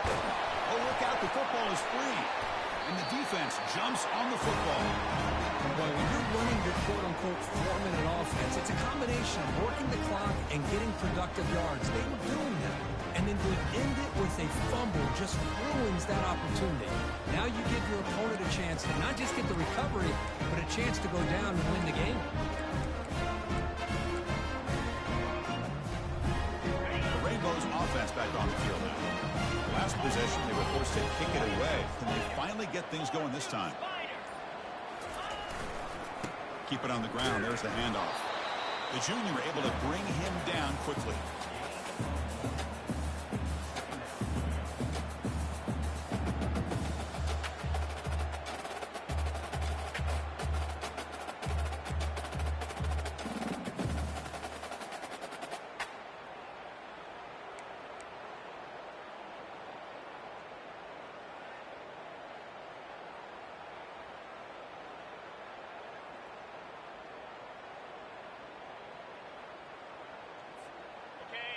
Speaker 1: Oh, look out, the football is free. And the defense jumps on the football.
Speaker 3: Well, when you're running your quote-unquote 4-minute offense, it's a combination of working the clock and getting productive yards. They were doing that. And then to end it with a fumble just ruins that opportunity. Now you give your opponent a chance to not just get the recovery, but a chance to go down and win the game.
Speaker 1: Offense back on the field now. Last possession, they were forced to kick it away. Can they finally get things going this time? Keep it on the ground. There's the handoff. The junior able to bring him down quickly.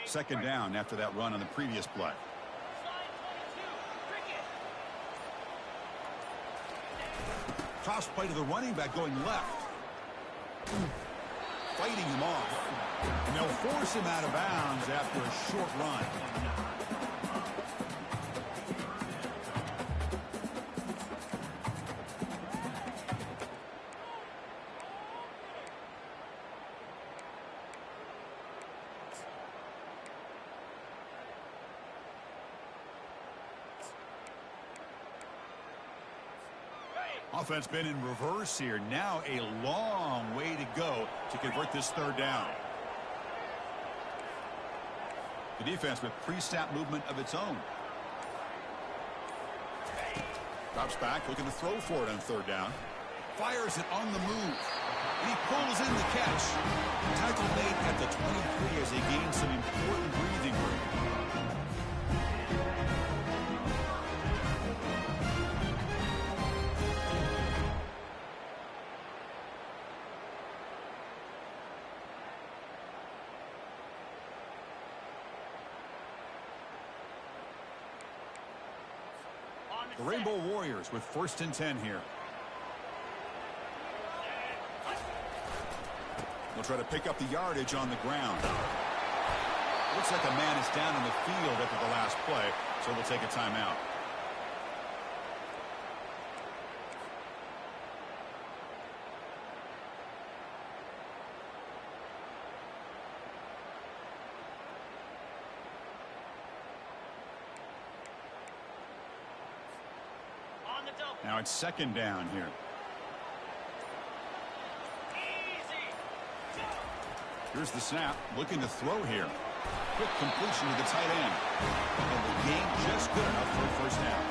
Speaker 1: Second down after that run on the previous play. Toss play to the running back going left. Fighting him off. And they'll force him out of bounds after a short run. Offense been in reverse here. Now a long way to go to convert this third down. The defense with pre-snap movement of its own. Drops back, looking to throw for it on third down. Fires it on the move. And he pulls in the catch. Tackle made at the 23 as they gain some important breathing room. The Rainbow Warriors with 1st and 10 here. They'll try to pick up the yardage on the ground. Looks like a man is down in the field after the last play, so they'll take a timeout. Now it's second down here. Here's the snap, looking to throw here. Quick completion to the tight end. And the gain just good enough for a first down.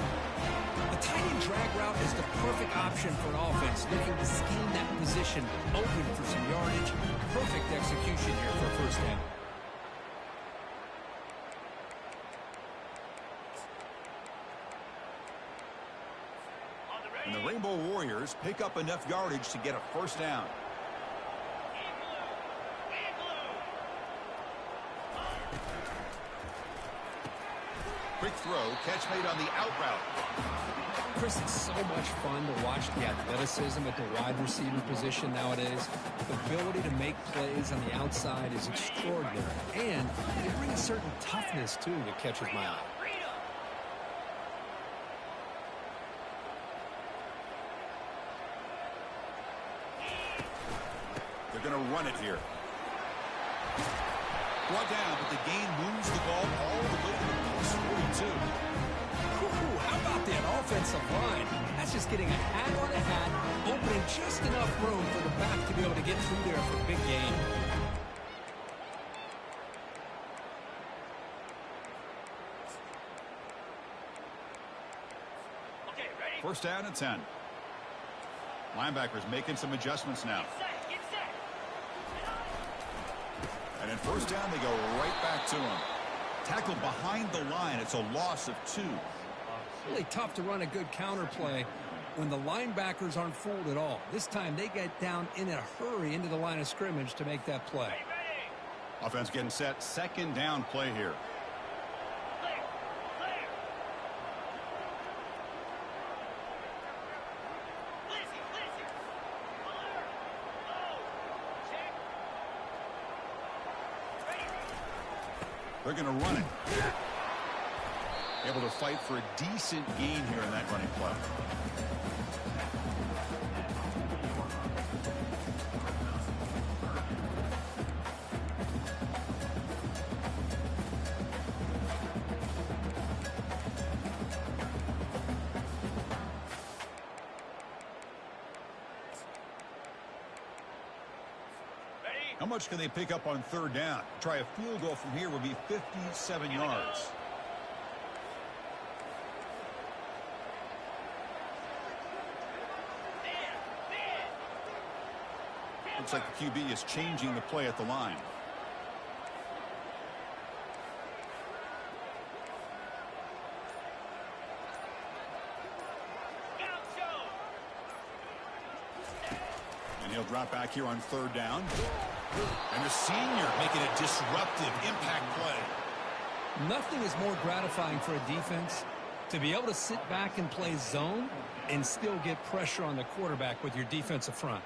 Speaker 2: The tight end drag route is the perfect option for an offense looking to scheme that position open for some yardage. Perfect execution here for a first down.
Speaker 1: And the Rainbow Warriors pick up enough yardage to get a first down. Quick throw, catch made on the out route.
Speaker 2: Chris, it's so much fun to watch the athleticism at the wide receiver position nowadays. The ability to make plays on the outside is extraordinary. And they bring a certain toughness, too, that catches my eye.
Speaker 1: They're going to run it here. Brought down, but the gain moves the ball all the way to the plus 42.
Speaker 2: How about that offensive line? That's just getting a hat on a hat, opening just enough room for the back to be able to get through there for a big gain.
Speaker 4: Okay, ready?
Speaker 1: First down and 10. Linebackers making some adjustments now.
Speaker 4: Get set.
Speaker 1: And in first down, they go right back to him. Tackled behind the line. It's a loss of 2.
Speaker 2: Really tough to run a good counter play when the linebackers aren't fooled at all. This time they get down in a hurry into the line of scrimmage to make that play.
Speaker 4: Ready?
Speaker 1: Offense getting set. Second down play here.
Speaker 4: Clear. Clear. Lizzie. Alert. Low. Check. Ready.
Speaker 1: They're going to run it. Able to fight for a decent gain here in that running play.
Speaker 4: Ready?
Speaker 1: How much can they pick up on third down? Try a field goal from here would be 57 yards. Looks like the QB is changing the play at the line. And he'll drop back here on third down. And the senior making a disruptive impact play.
Speaker 2: Nothing is more gratifying for a defense to be able to sit back and play zone and still get pressure on the quarterback with your defensive front.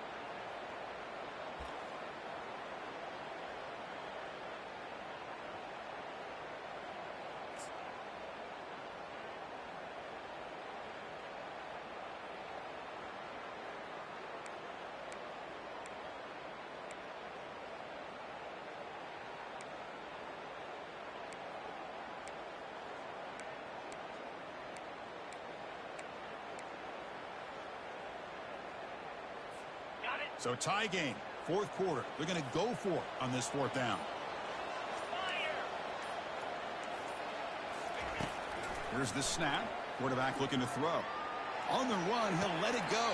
Speaker 1: So tie game, fourth quarter. They're going to go for it on this fourth down. Here's the snap. Quarterback looking to throw. On the run, he'll let it go.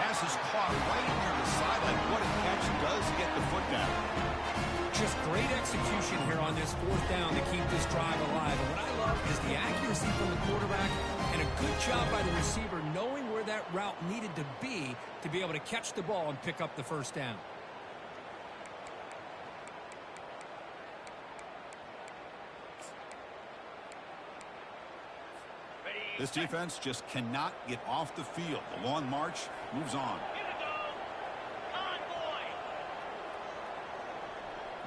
Speaker 1: Pass is caught right near the sideline. What a catch does get the foot down.
Speaker 2: Just great execution here on this fourth down to keep this drive alive. And what I love is the accuracy from the quarterback and a good job by the receiver knowing where that route needed to be able to catch the ball and pick up the first down.
Speaker 1: This defense just cannot get off the field. The long march moves on.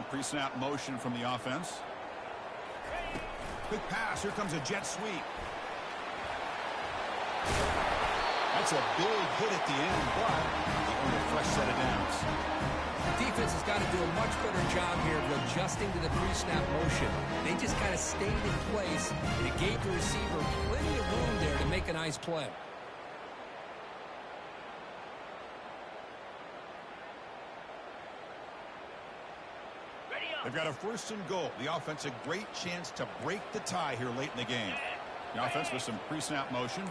Speaker 1: Pre-snap motion from the offense. Quick pass. Here comes a jet sweep. That's a big hit at the end, but they earn a fresh set of downs.
Speaker 2: The defense has got to do a much better job here of adjusting to the pre-snap motion. They just kind of stayed in place, and it gave the receiver plenty of room there to make a nice play.
Speaker 4: Ready
Speaker 1: They've got a 1st and goal. The offense a great chance to break the tie here late in the game. The offense with some pre-snap motion.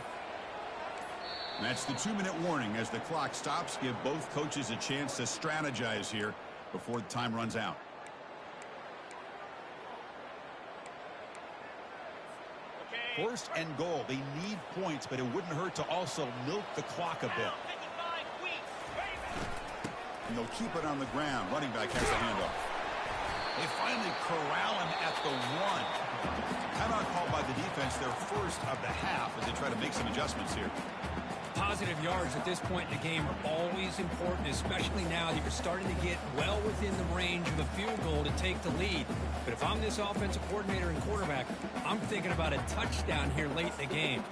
Speaker 1: And that's the 2-minute warning as the clock stops. Give both coaches a chance to strategize here before the time runs out.
Speaker 4: Okay.
Speaker 1: 1st and goal. They need points, but it wouldn't hurt to also milk the clock a bit.
Speaker 4: 55 weeks. Ready, ready.
Speaker 1: And they'll keep it on the ground. Running back has a handoff. They finally corral him at the 1. Timeout called by the defense, their 1st of the half as they try to make some adjustments here.
Speaker 2: Positive yards at this point in the game are always important, especially now that you're starting to get well within the range of a field goal to take the lead. But if I'm this offensive coordinator and quarterback, I'm thinking about a touchdown here late in the game.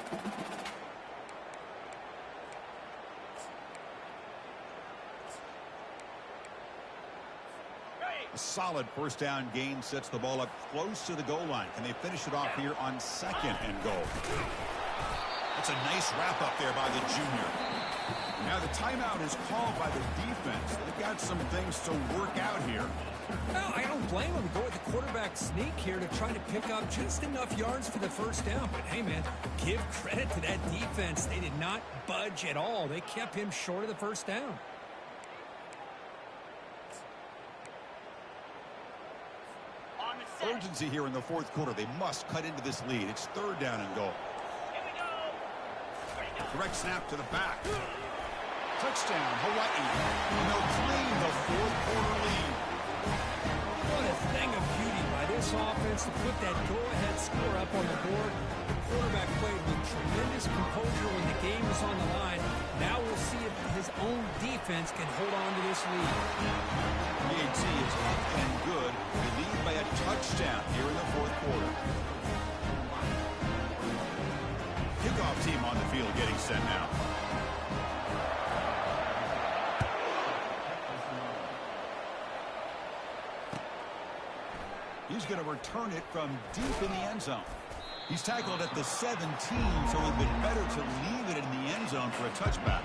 Speaker 1: A solid 1st down gain sets the ball up close to the goal line. Can they finish it off here on 2nd and goal? That's a nice wrap up there by the junior. Now the timeout is called by the defense. They've got some things to work out here.
Speaker 2: Well, I don't blame them. Go with the quarterback sneak here to try to pick up just enough yards for the 1st down. But hey, man, give credit to that defense. They did not budge at all. They kept him short of the 1st down.
Speaker 4: On the set.
Speaker 1: Urgency here in the 4th quarter. They must cut into this lead. It's 3rd down and goal.
Speaker 4: Here we go. Ready, go.
Speaker 1: Direct snap to the back. Touchdown, Hawaii. And they'll claim the 4th quarter lead.
Speaker 2: What a thing of beauty by this offense to put that go-ahead score up on the board. The quarterback played with tremendous composure when the game was on the line. Now we'll see if his own defense can hold on to this lead.
Speaker 1: PAT is up and good. They lead by a touchdown here in the 4th quarter. Kickoff team on the field getting set now. He's going to return it from deep in the end zone. He's tackled at the 17, so it would have been better to leave it in the end zone for a touchback.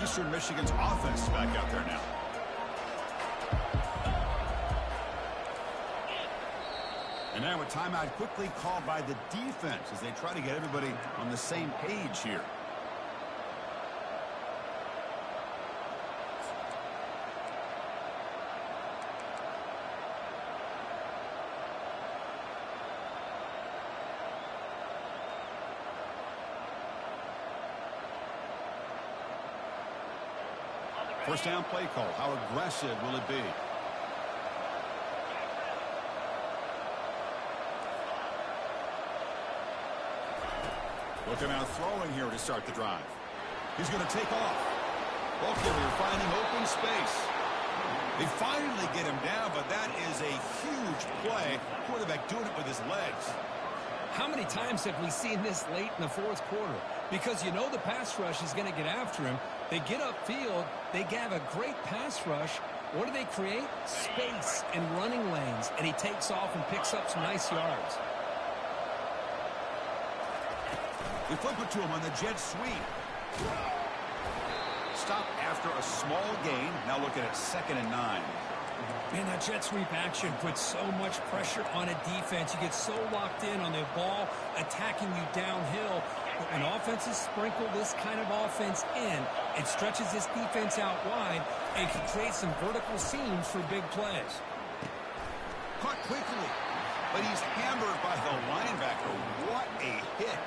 Speaker 1: Eastern Michigan's offense is back out there now. And now a timeout quickly called by the defense as they try to get everybody on the same page here. First down play call. How aggressive will it be? Looking out throwing here to start the drive. He's going to take off. Ball carrier finding open space. They finally get him down, but that is a huge play. Quarterback doing it with his legs.
Speaker 2: How many times have we seen this late in the 4th quarter? Because you know the pass rush is going to get after him. They get upfield. They have a great pass rush. What do they create? Space and running lanes. And he takes off and picks up some nice yards.
Speaker 1: They flip it to him on the jet sweep. Stop after a small gain. Now looking at 2nd and 9.
Speaker 2: Man, that jet sweep action puts so much pressure on a defense. You get so locked in on the ball attacking you downhill. But when offenses sprinkle this kind of offense in, it stretches this defense out wide and can create some vertical seams for big plays.
Speaker 1: Caught quickly, but he's hammered by the linebacker. What a hit.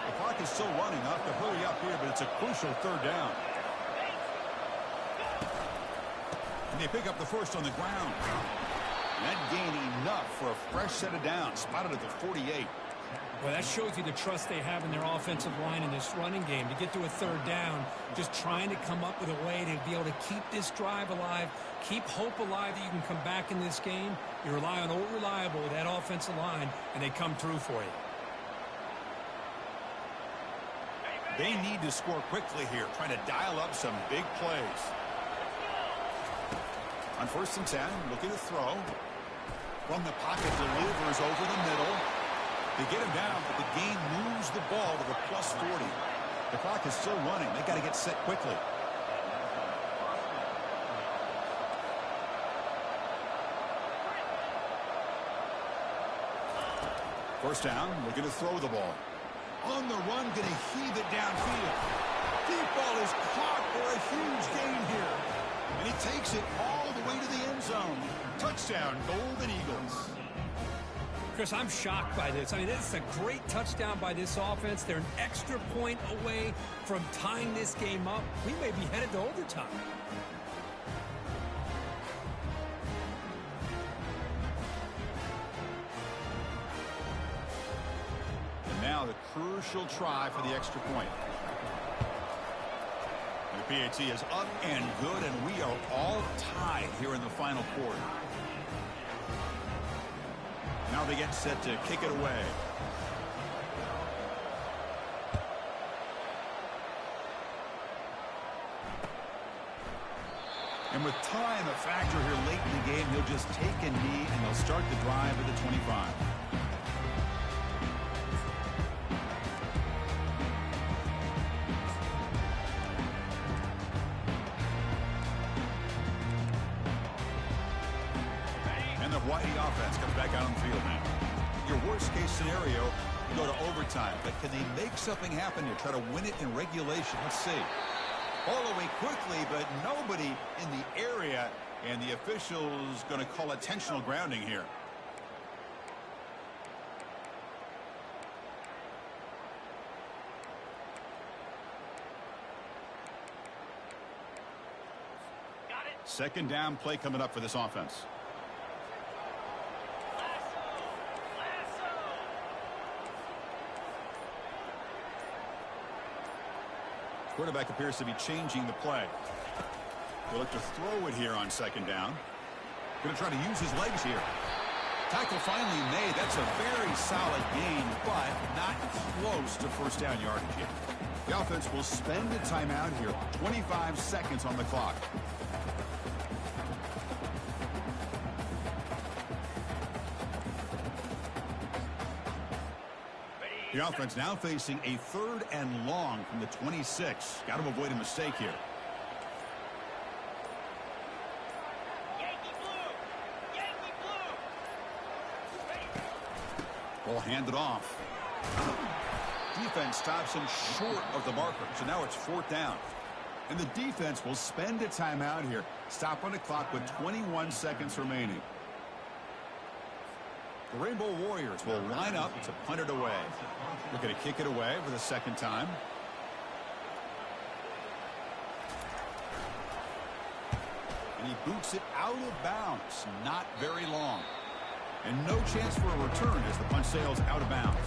Speaker 1: The clock is still running. I'll have to hurry up here, but it's a crucial 3rd down. And they pick up the first on the ground. And that gained enough for a fresh set of downs. Spotted at the 48.
Speaker 2: Well, that shows you the trust they have in their offensive line in this running game. To get to a 3rd down, just trying to come up with a way to be able to keep this drive alive, keep hope alive that you can come back in this game. You rely on Old Reliable with that offensive line, and they come through for you.
Speaker 1: They need to score quickly here, trying to dial up some big plays. On 1st and 10, looking to throw. From the pocket, delivers over the middle. They get him down, but the game moves the ball to the +40. The clock is still running. They got to get set quickly. First down, looking to throw the ball. On the run, going to heave it downfield. Deep ball is caught for a huge gain here. And he takes it all the way to the end zone. Touchdown, Golden Eagles.
Speaker 2: Chris, I'm shocked by this. I mean, this is a great touchdown by this offense. They're an extra point away from tying this game up. We may be headed to overtime.
Speaker 1: And now the crucial try for the extra point. And the PAT is up and good, and we are all tied here in the final quarter. Now they get set to kick it away. And with time a factor here late in the game, he'll just take a knee and they'll start the drive at the 25. Hawaii offense comes back out on the field now. Your worst-case scenario, you go to overtime. But can they make something happen here? Try to win it in regulation. Let's see. All the way quickly, but nobody in the area. And the official's going to call intentional grounding here.
Speaker 4: Got it.
Speaker 1: Second down play coming up for this offense. Quarterback appears to be changing the play. He'll look to throw it here on second down. Going to try to use his legs here. Tackle finally made. That's a very solid gain, but not close to first down yardage yet. The offense will spend a timeout here. 25 seconds on the clock. The offense now facing a 3rd and long from the 26. Got to avoid a mistake here.
Speaker 4: Yankee blue. Yankee blue.
Speaker 1: Ball handed off. Defense stops him short of the marker. So now it's 4th down. And the defense will spend a timeout here. Stop on the clock with 21 seconds remaining. The Rainbow Warriors will line up to punt it away. Looking to kick it away for the second time. And he boots it out of bounds. Not very long. And no chance for a return as the punt sails out of bounds.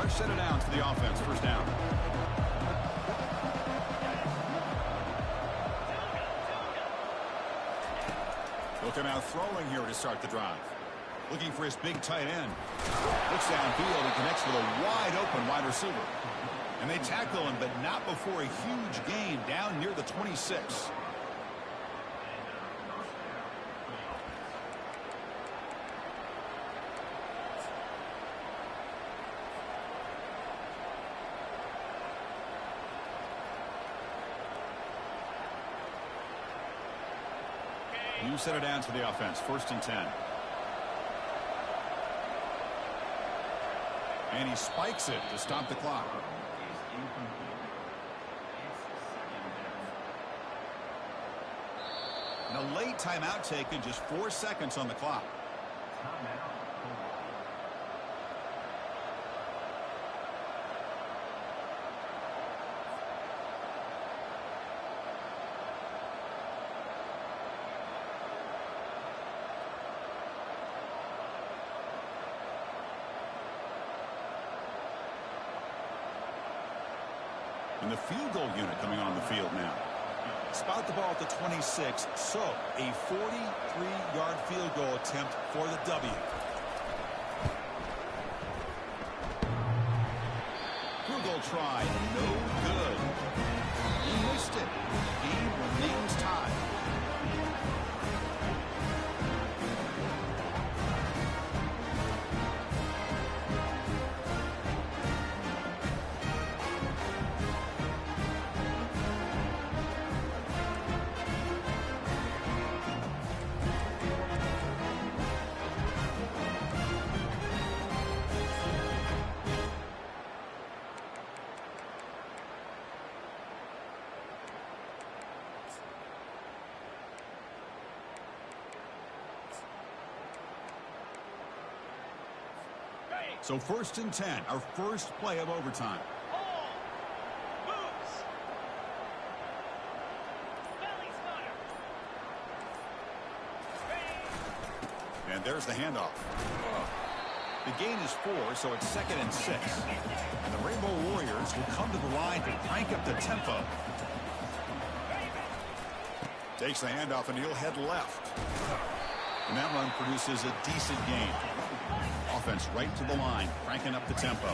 Speaker 1: Set it down to the offense. First down. He'll come out throwing here to start the drive. Looking for his big tight end. Looks downfield and connects with a wide open wide receiver. And they tackle him, but not before a huge gain down near the 26. You set it down to the offense. 1st and 10. And he spikes it to stop the clock. And a late timeout taken, just 4 seconds on the clock. And the field goal unit coming on the field now. Spot the ball at the 26, so a 43-yard field goal attempt for the W. Field goal try, no good. He missed it. Game remains tied. So 1st and 10, our first play of overtime.
Speaker 4: Ball. Moves. Belly spotter.
Speaker 1: And there's the handoff. The gain is 4, so it's 2nd and 6. And the Rainbow Warriors will come to the line to crank up the tempo. Takes the handoff, and he'll head left. And that run produces a decent gain. Offense right to the line, cranking up the tempo.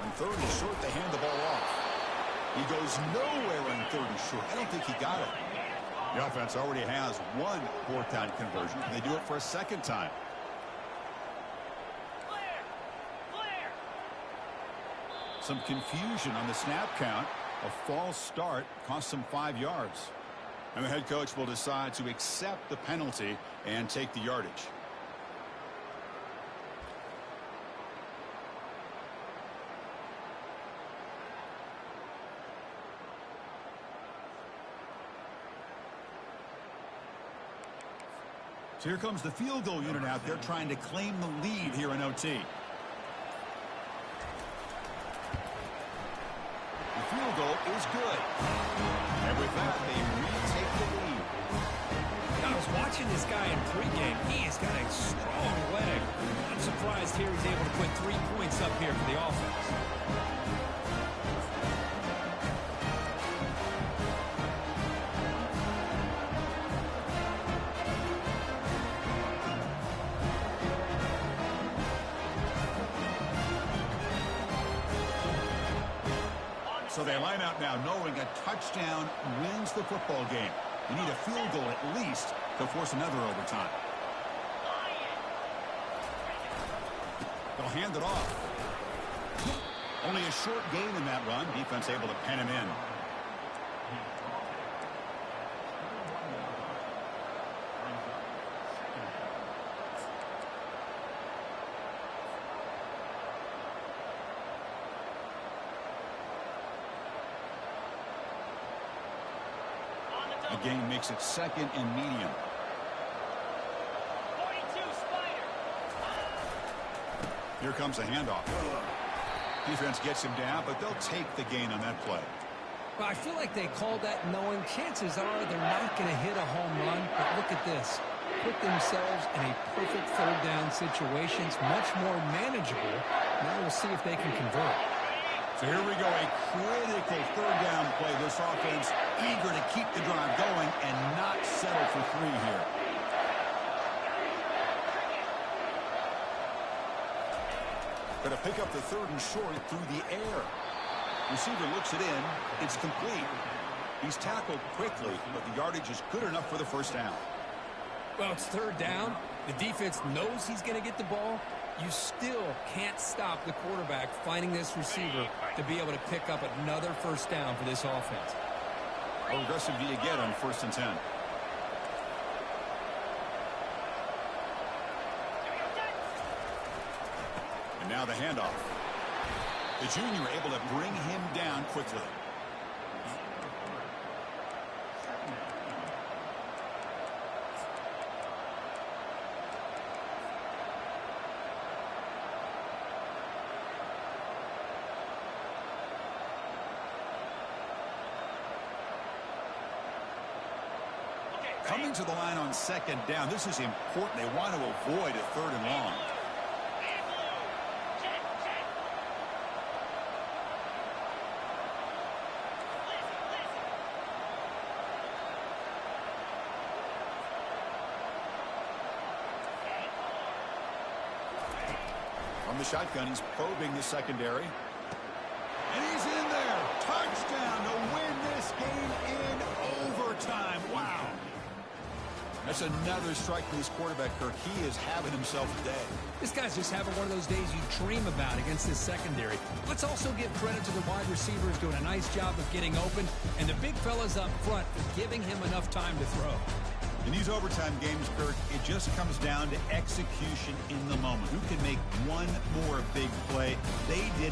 Speaker 1: On 3rd and short, they hand the ball off. He goes nowhere on 3rd and short. I don't think he got it. The offense already has one 4th down conversion. Can they do it for a 2nd time?
Speaker 4: Flare.
Speaker 1: Some confusion on the snap count. A false start cost them 5 yards. And the head coach will decide to accept the penalty and take the yardage. So here comes the field goal unit out there trying to claim the lead here in OT. The field goal is good. And with that, they retake the lead.
Speaker 2: I was watching this guy in pregame. He has got a strong leg. I'm surprised here he's able to put 3 points up here for the offense.
Speaker 1: So they line out now knowing a touchdown wins the football game. You need a field goal at least to force another overtime. They'll hand it off. Only a short gain in that run. Defense able to pen him in. The gain makes it 2nd and medium.
Speaker 4: 42 Spider.
Speaker 1: Here comes a handoff. Defense gets him down, but they'll take the gain on that play.
Speaker 2: Well, I feel like they called that knowing chances are they're not going to hit a home run. But look at this. Put themselves in a perfect 3rd down situation. It's much more manageable. Now we'll see if they can convert.
Speaker 1: So here we go, a critical 3rd down play. This offense eager to keep the drive going and not settle for 3 here. Going to pick up the 3rd and short through the air. Receiver looks it in. It's complete. He's tackled quickly, but the yardage is good enough for the 1st down.
Speaker 2: Well, it's 3rd down. The defense knows he's going to get the ball. You still can't stop the quarterback finding this receiver to be able to pick up another 1st down for this offense.
Speaker 1: How aggressive do you get on 1st and 10? And now the handoff. The junior able to bring him down quickly. Coming to the line on 2nd down. This is important. They want to avoid a 3rd and long. From the shotgun, he's probing the secondary. And he's in there. Touchdown to win this game in overtime. Wow. That's another strike from his quarterback, Kirk. He is having himself a day.
Speaker 3: This guy's just having one of those days you dream about against this secondary. Let's also give credit to the wide receivers doing a nice job of getting open, and the big fellas up front for giving him enough time to throw.
Speaker 1: In these overtime games, Kirk, it just comes down to execution in the moment. Who can make one more big play? They did it.